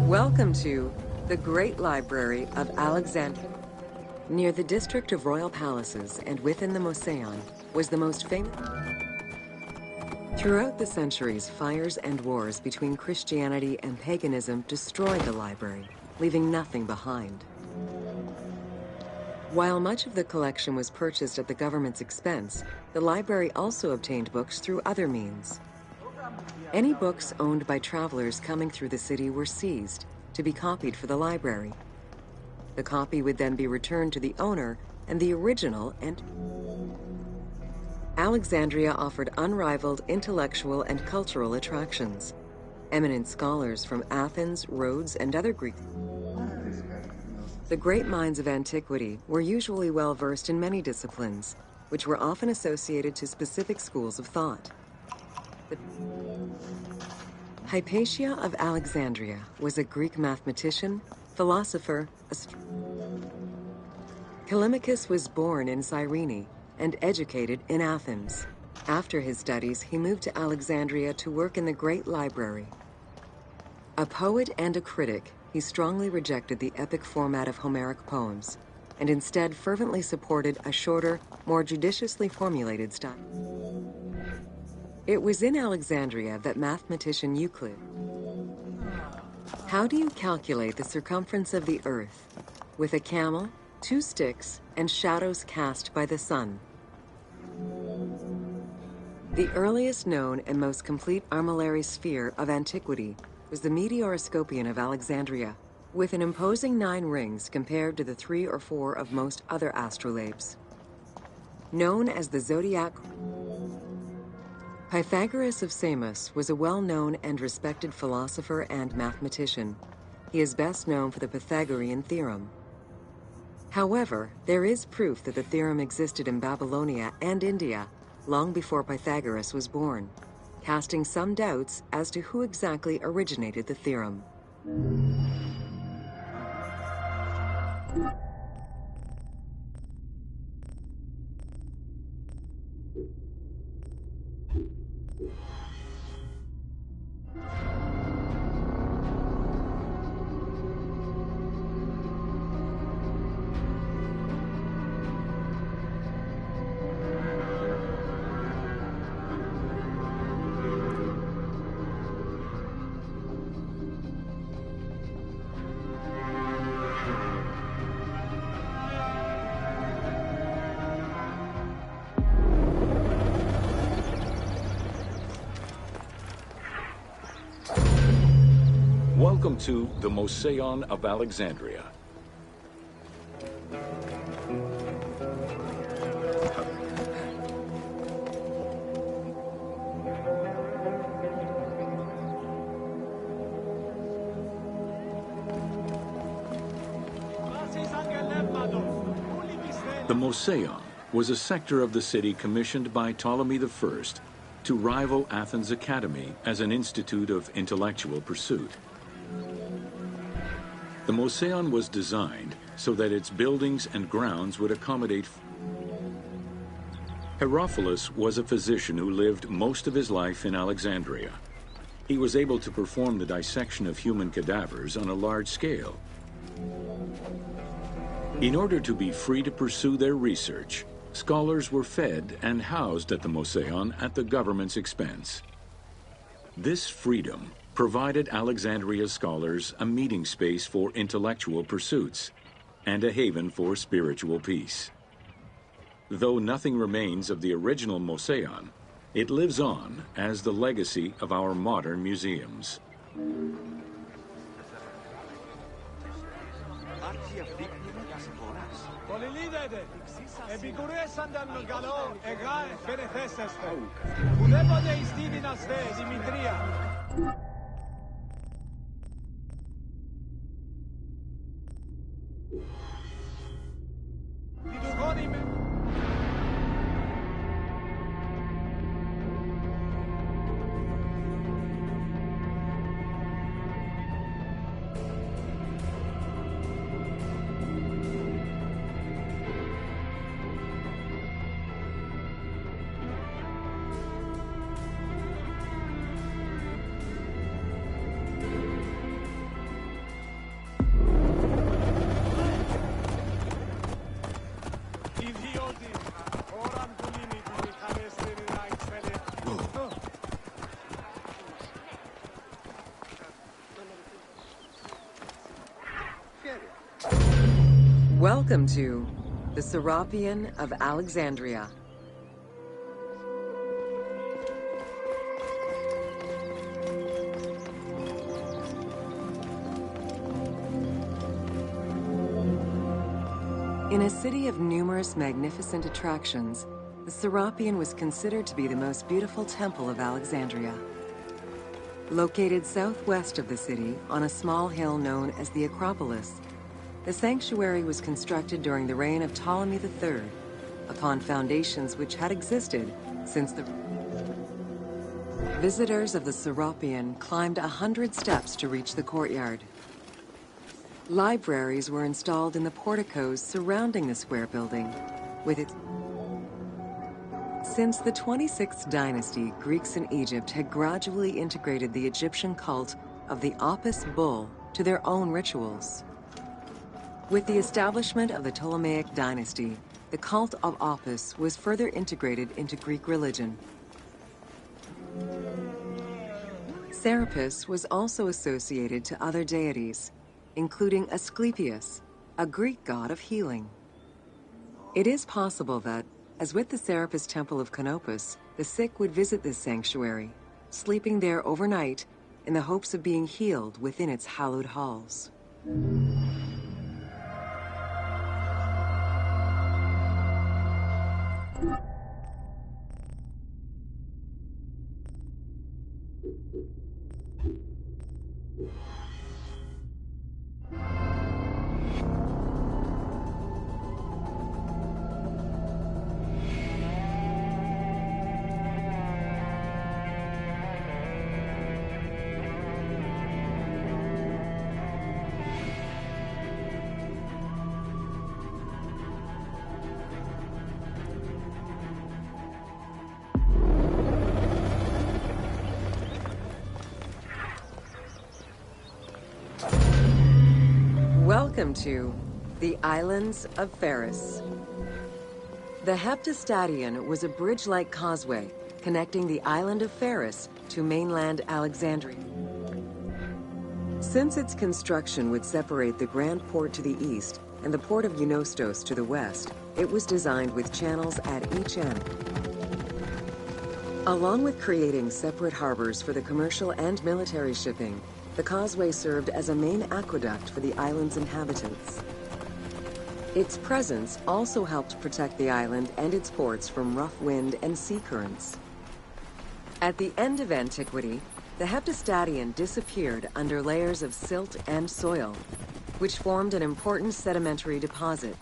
Speaker 2: Welcome to the Great Library of Alexandria. Near the district of royal palaces and within the Moseon was the most famous. Throughout the centuries, fires and wars between Christianity and paganism destroyed the library, leaving nothing behind. While much of the collection was purchased at the government's expense, the library also obtained books through other means. Any books owned by travelers coming through the city were seized to be copied for the library. The copy would then be returned to the owner and the original and Alexandria offered unrivaled intellectual and cultural attractions. Eminent scholars from Athens, Rhodes, and other Greek. The great minds of antiquity were usually well versed in many disciplines, which were often associated to specific schools of thought. Hypatia of Alexandria was a Greek mathematician, philosopher, Callimachus was born in Cyrene and educated in Athens. After his studies, he moved to Alexandria to work in the Great Library. A poet and a critic, he strongly rejected the epic format of Homeric poems and instead fervently supported a shorter, more judiciously formulated style. It was in Alexandria that mathematician Euclid. How do you calculate the circumference of the Earth? With a camel, 2 sticks, and shadows cast by the sun. The earliest known and most complete armillary sphere of antiquity was the Meteoroscopion of Alexandria, with an imposing 9 rings compared to the 3 or 4 of most other astrolabes. Known as the zodiac, Pythagoras of Samos was a well-known and respected philosopher and mathematician. He is best known for the Pythagorean theorem. However, there is proof that the theorem existed in Babylonia and India long before Pythagoras was born, casting some doubts as to who exactly originated the theorem.
Speaker 1: Welcome to the Moseon of Alexandria. The Moseon was a sector of the city commissioned by Ptolemy I to rival Athens' Academy as an institute of intellectual pursuit. The Moseon was designed so that its buildings and grounds would accommodate. Herophilus was a physician who lived most of his life in Alexandria. He was able to perform the dissection of human cadavers on a large scale. In order to be free to pursue their research, scholars were fed and housed at the Mouseion at the government's expense. This freedom provided Alexandria's scholars a meeting space for intellectual pursuits and a haven for spiritual peace. Though nothing remains of the original Mouseion, it lives on as the legacy of our modern museums.
Speaker 2: Welcome to the Serapeum of Alexandria. In a city of numerous magnificent attractions, the Serapeum was considered to be the most beautiful temple of Alexandria. Located southwest of the city on a small hill known as the Acropolis, the sanctuary was constructed during the reign of Ptolemy III, upon foundations which had existed since the... Visitors of the Serapeum climbed 100 steps to reach the courtyard. Libraries were installed in the porticos surrounding the square building, with its... Since the 26th dynasty, Greeks in Egypt had gradually integrated the Egyptian cult of the Apis bull to their own rituals. With the establishment of the Ptolemaic dynasty, the cult of Apis was further integrated into Greek religion. Serapis was also associated to other deities, including Asclepius, a Greek god of healing. It is possible that, as with the Serapis Temple of Canopus, the sick would visit this sanctuary, sleeping there overnight in the hopes of being healed within its hallowed halls. Welcome to the Islands of Pharis. The Heptastadion was a bridge-like causeway connecting the island of Pharis to mainland Alexandria. Since its construction would separate the Grand Port to the east and the port of Eunostos to the west, it was designed with channels at each end. Along with creating separate harbors for the commercial and military shipping, the causeway served as a main aqueduct for the island's inhabitants. Its presence also helped protect the island and its ports from rough wind and sea currents. At the end of antiquity, the Heptastadion disappeared under layers of silt and soil, which formed an important sedimentary deposit.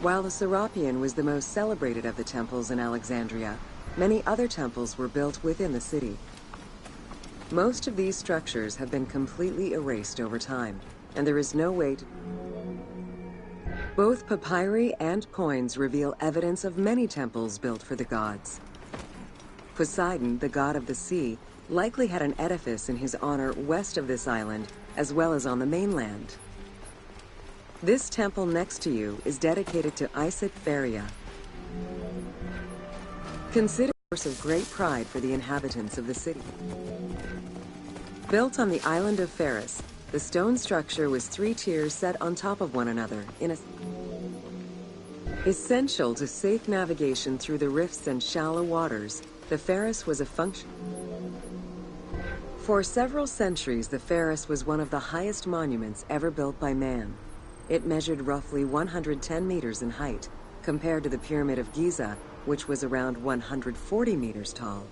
Speaker 2: While the Serapeum was the most celebrated of the temples in Alexandria, many other temples were built within the city. Most of these structures have been completely erased over time, and there is no way to... Both papyri and coins reveal evidence of many temples built for the gods. Poseidon, the god of the sea, likely had an edifice in his honor west of this island, as well as on the mainland. This temple next to you is dedicated to Isis Pharia, considered a source of great pride for the inhabitants of the city. Built on the island of Pharis, the stone structure was 3 tiers set on top of one another in a... Essential to safe navigation through the rifts and shallow waters, the Pharis was a function... For several centuries, the Pharis was one of the highest monuments ever built by man. It measured roughly 110 meters in height, compared to the Pyramid of Giza, which was around 140 meters tall.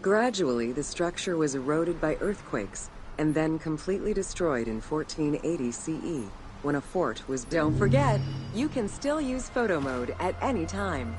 Speaker 2: Gradually, the structure was eroded by earthquakes, and then completely destroyed in 1480 CE, when a fort was... Don't forget, you can still use photo mode at any time.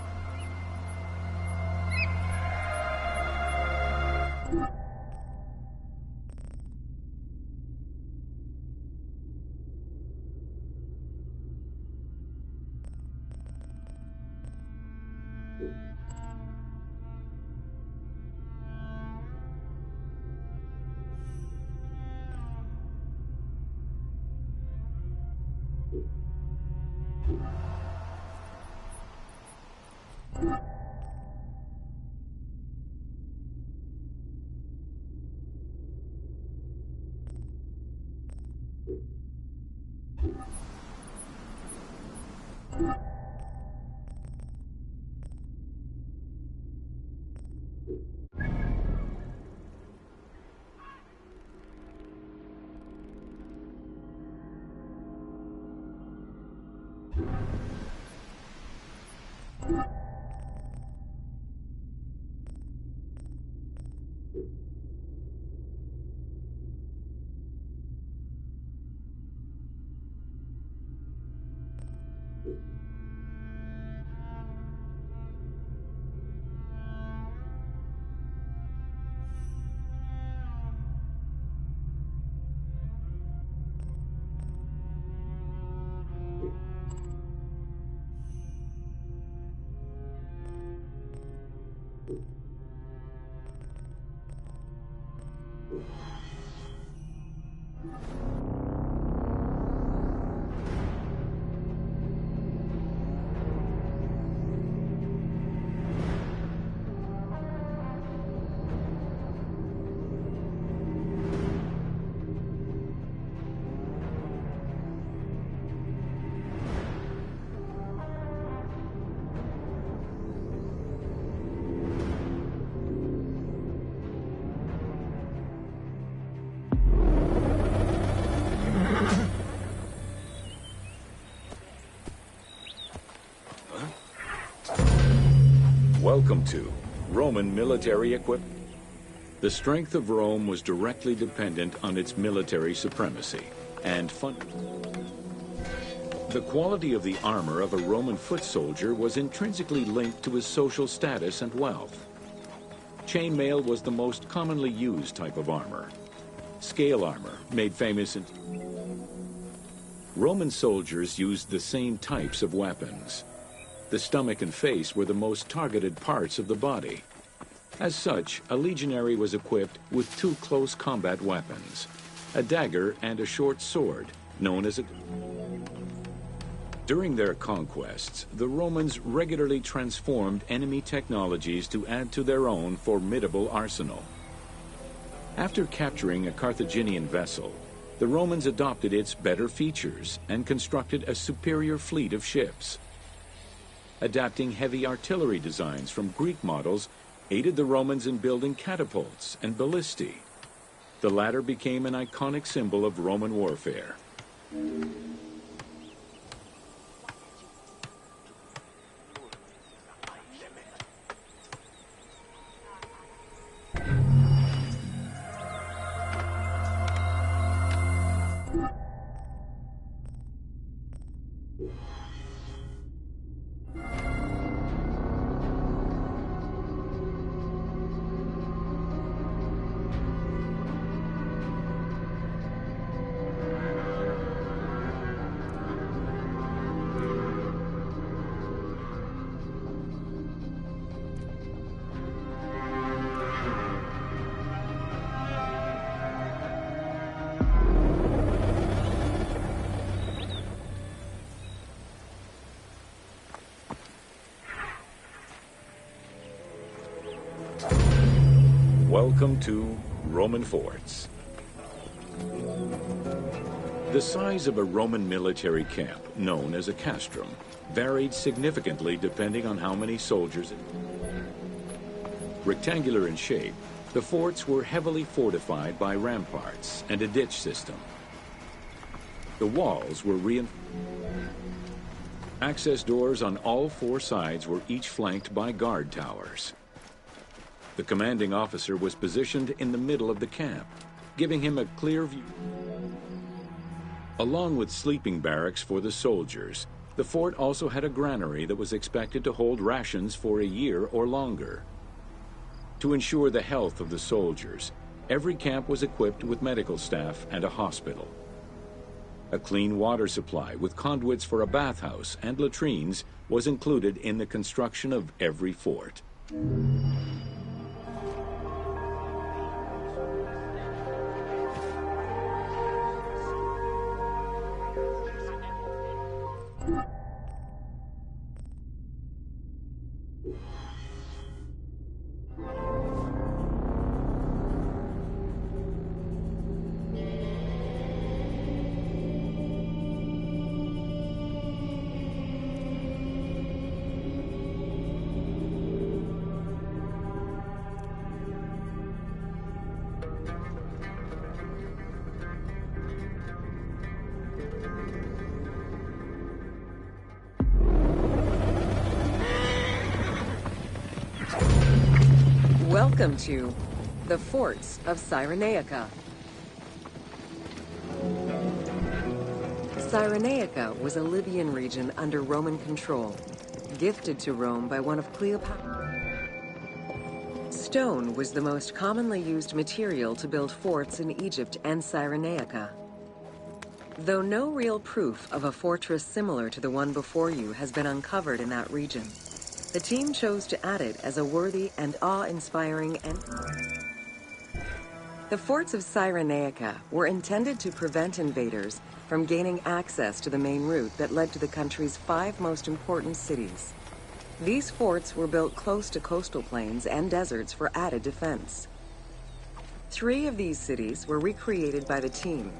Speaker 1: Welcome to Roman military equipment. The strength of Rome was directly dependent on its military supremacy and the quality of the armor of a Roman foot soldier was intrinsically linked to his social status and wealth. Chainmail was the most commonly used type of armor. Scale armor, made famous in... Roman soldiers used the same types of weapons. The stomach and face were the most targeted parts of the body. As such, a legionary was equipped with 2 close combat weapons, a dagger and a short sword, known as a... During their conquests, the Romans regularly transformed enemy technologies to add to their own formidable arsenal. After capturing a Carthaginian vessel, the Romans adopted its better features and constructed a superior fleet of ships. Adapting heavy artillery designs from Greek models aided the Romans in building catapults and ballistae. The latter became an iconic symbol of Roman warfare. Welcome to Roman forts. The size of a Roman military camp, known as a castrum, varied significantly depending on how many soldiers. Rectangular in shape, the forts were heavily fortified by ramparts and a ditch system. The walls were reinforced. Access doors on all four sides were each flanked by guard towers. The commanding officer was positioned in the middle of the camp, giving him a clear view. Along with sleeping barracks for the soldiers, the fort also had a granary that was expected to hold rations for a year or longer. To ensure the health of the soldiers, every camp was equipped with medical staff and a hospital. A clean water supply with conduits for a bathhouse and latrines was included in the construction of every fort.
Speaker 2: Welcome to the forts of Cyrenaica. Cyrenaica was a Libyan region under Roman control, gifted to Rome by one of Cleopatra. Stone was the most commonly used material to build forts in Egypt and Cyrenaica. Though no real proof of a fortress similar to the one before you has been uncovered in that region, the team chose to add it as a worthy and awe-inspiring endpoint. The forts of Cyrenaica were intended to prevent invaders from gaining access to the main route that led to the country's 5 most important cities. These forts were built close to coastal plains and deserts for added defense. 3 of these cities were recreated by the team: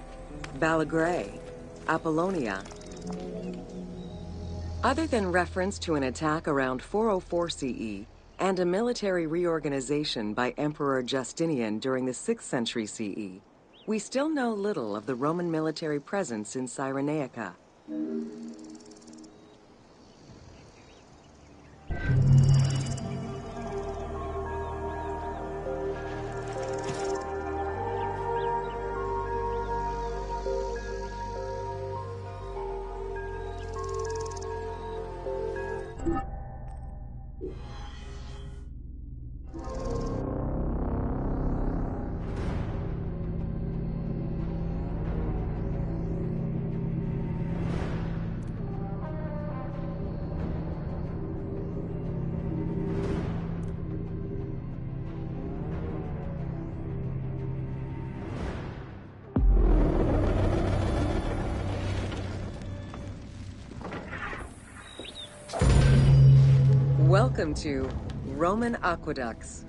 Speaker 2: Balagrae, Apollonia. Other than reference to an attack around 404 CE and a military reorganization by Emperor Justinian during the 6th century CE, we still know little of the Roman military presence in Cyrenaica. Welcome to Roman aqueducts.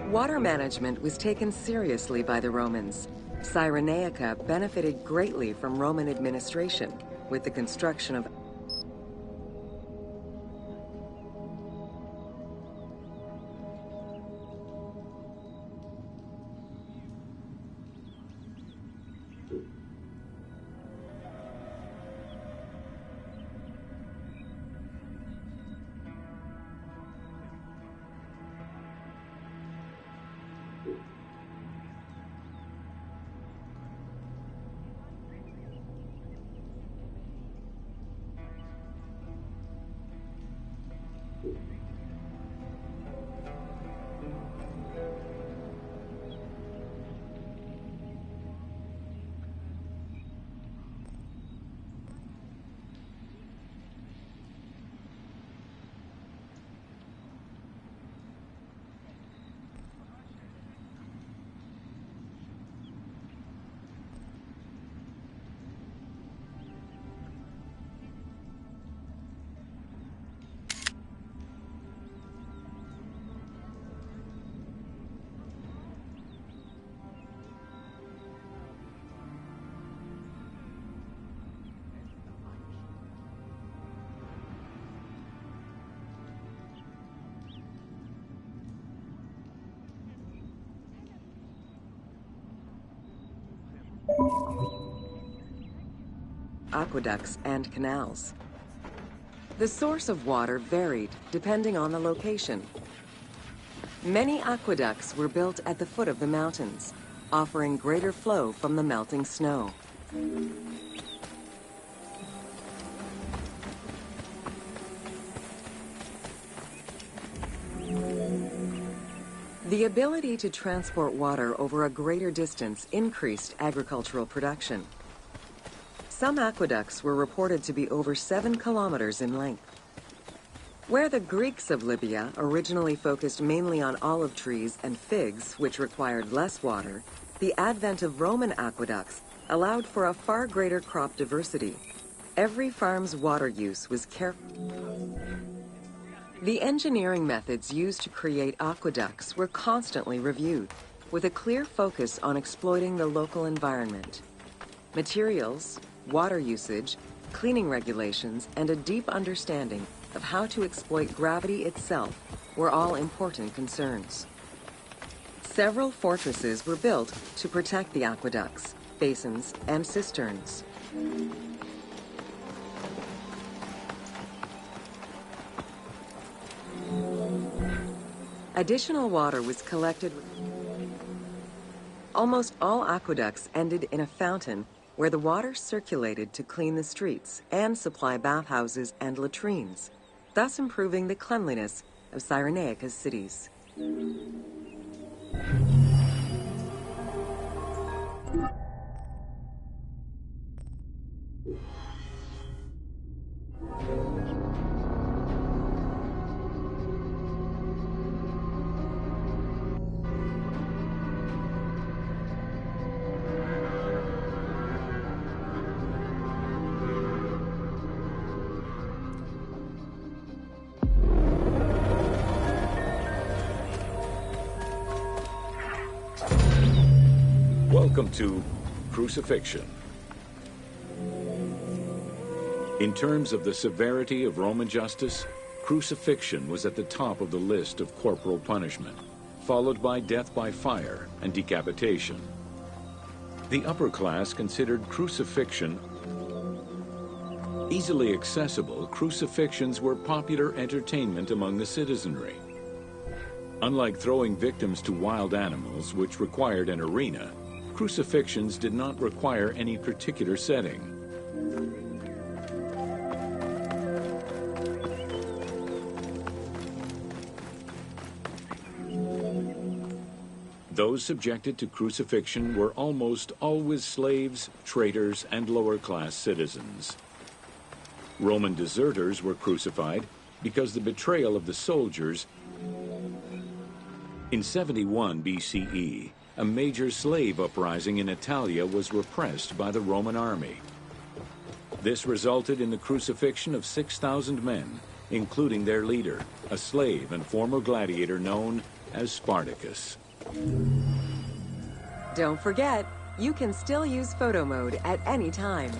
Speaker 2: Water management was taken seriously by the Romans. Cyrenaica benefited greatly from Roman administration with the construction of aqueducts and canals. The source of water varied depending on the location. Many aqueducts were built at the foot of the mountains, offering greater flow from the melting snow. The ability to transport water over a greater distance increased agricultural production. Some aqueducts were reported to be over 7 kilometers in length. Where the Greeks of Libya originally focused mainly on olive trees and figs, which required less water, the advent of Roman aqueducts allowed for a far greater crop diversity. Every farm's water use was careful. The engineering methods used to create aqueducts were constantly reviewed, with a clear focus on exploiting the local environment. Materials, water usage, cleaning regulations, and a deep understanding of how to exploit gravity itself were all important concerns. Several fortresses were built to protect the aqueducts, basins, and cisterns. Additional water was collected. Almost all aqueducts ended in a fountain where the water circulated to clean the streets and supply bathhouses and latrines, thus improving the cleanliness of Cyrenaica's cities.
Speaker 1: Welcome to Crucifixion. In terms of the severity of Roman justice, crucifixion was at the top of the list of corporal punishment, followed by death by fire and decapitation. The upper class considered crucifixion easily accessible. Crucifixions were popular entertainment among the citizenry. Unlike throwing victims to wild animals, which required an arena, crucifixions did not require any particular setting. Those subjected to crucifixion were almost always slaves, traders, and lower-class citizens. Roman deserters were crucified because the betrayal of the soldiers. In 71 BCE, a major slave uprising in Italia was repressed by the Roman army. This resulted in the crucifixion of 6,000 men, including their leader, a slave and former gladiator known as Spartacus.
Speaker 2: Don't forget, you can still use photo mode at any time.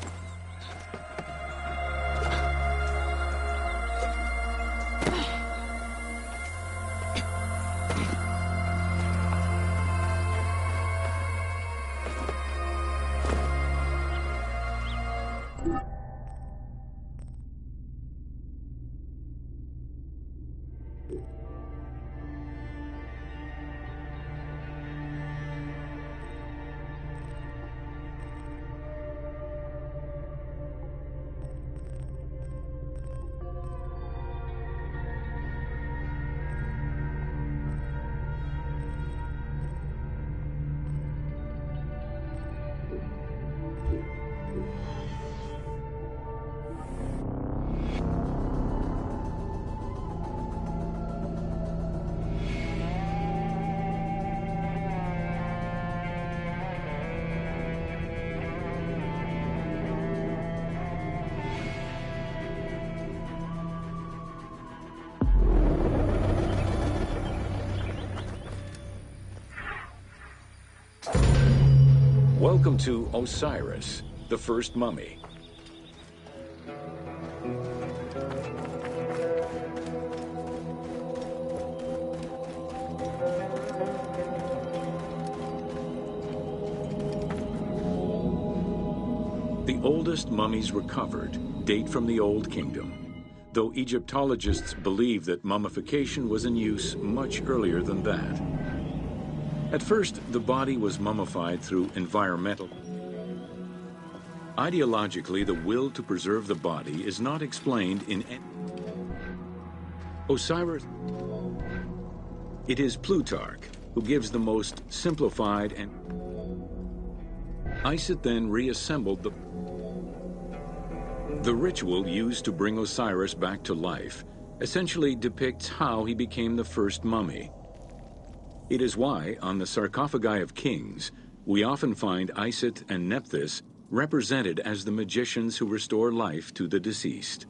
Speaker 1: Welcome to Osiris, the first mummy. The oldest mummies recovered date from the Old Kingdom, though Egyptologists believe that mummification was in use much earlier than that. At first, the body was mummified through environmental. Ideologically, the will to preserve the body is not explained in any. Osiris. It is Plutarch who gives the most simplified and. Isis then reassembled the ritual used to bring Osiris back to life essentially depicts how he became the first mummy. It is why, on the sarcophagi of kings, we often find Isis and Nephthys represented as the magicians who restore life to the deceased.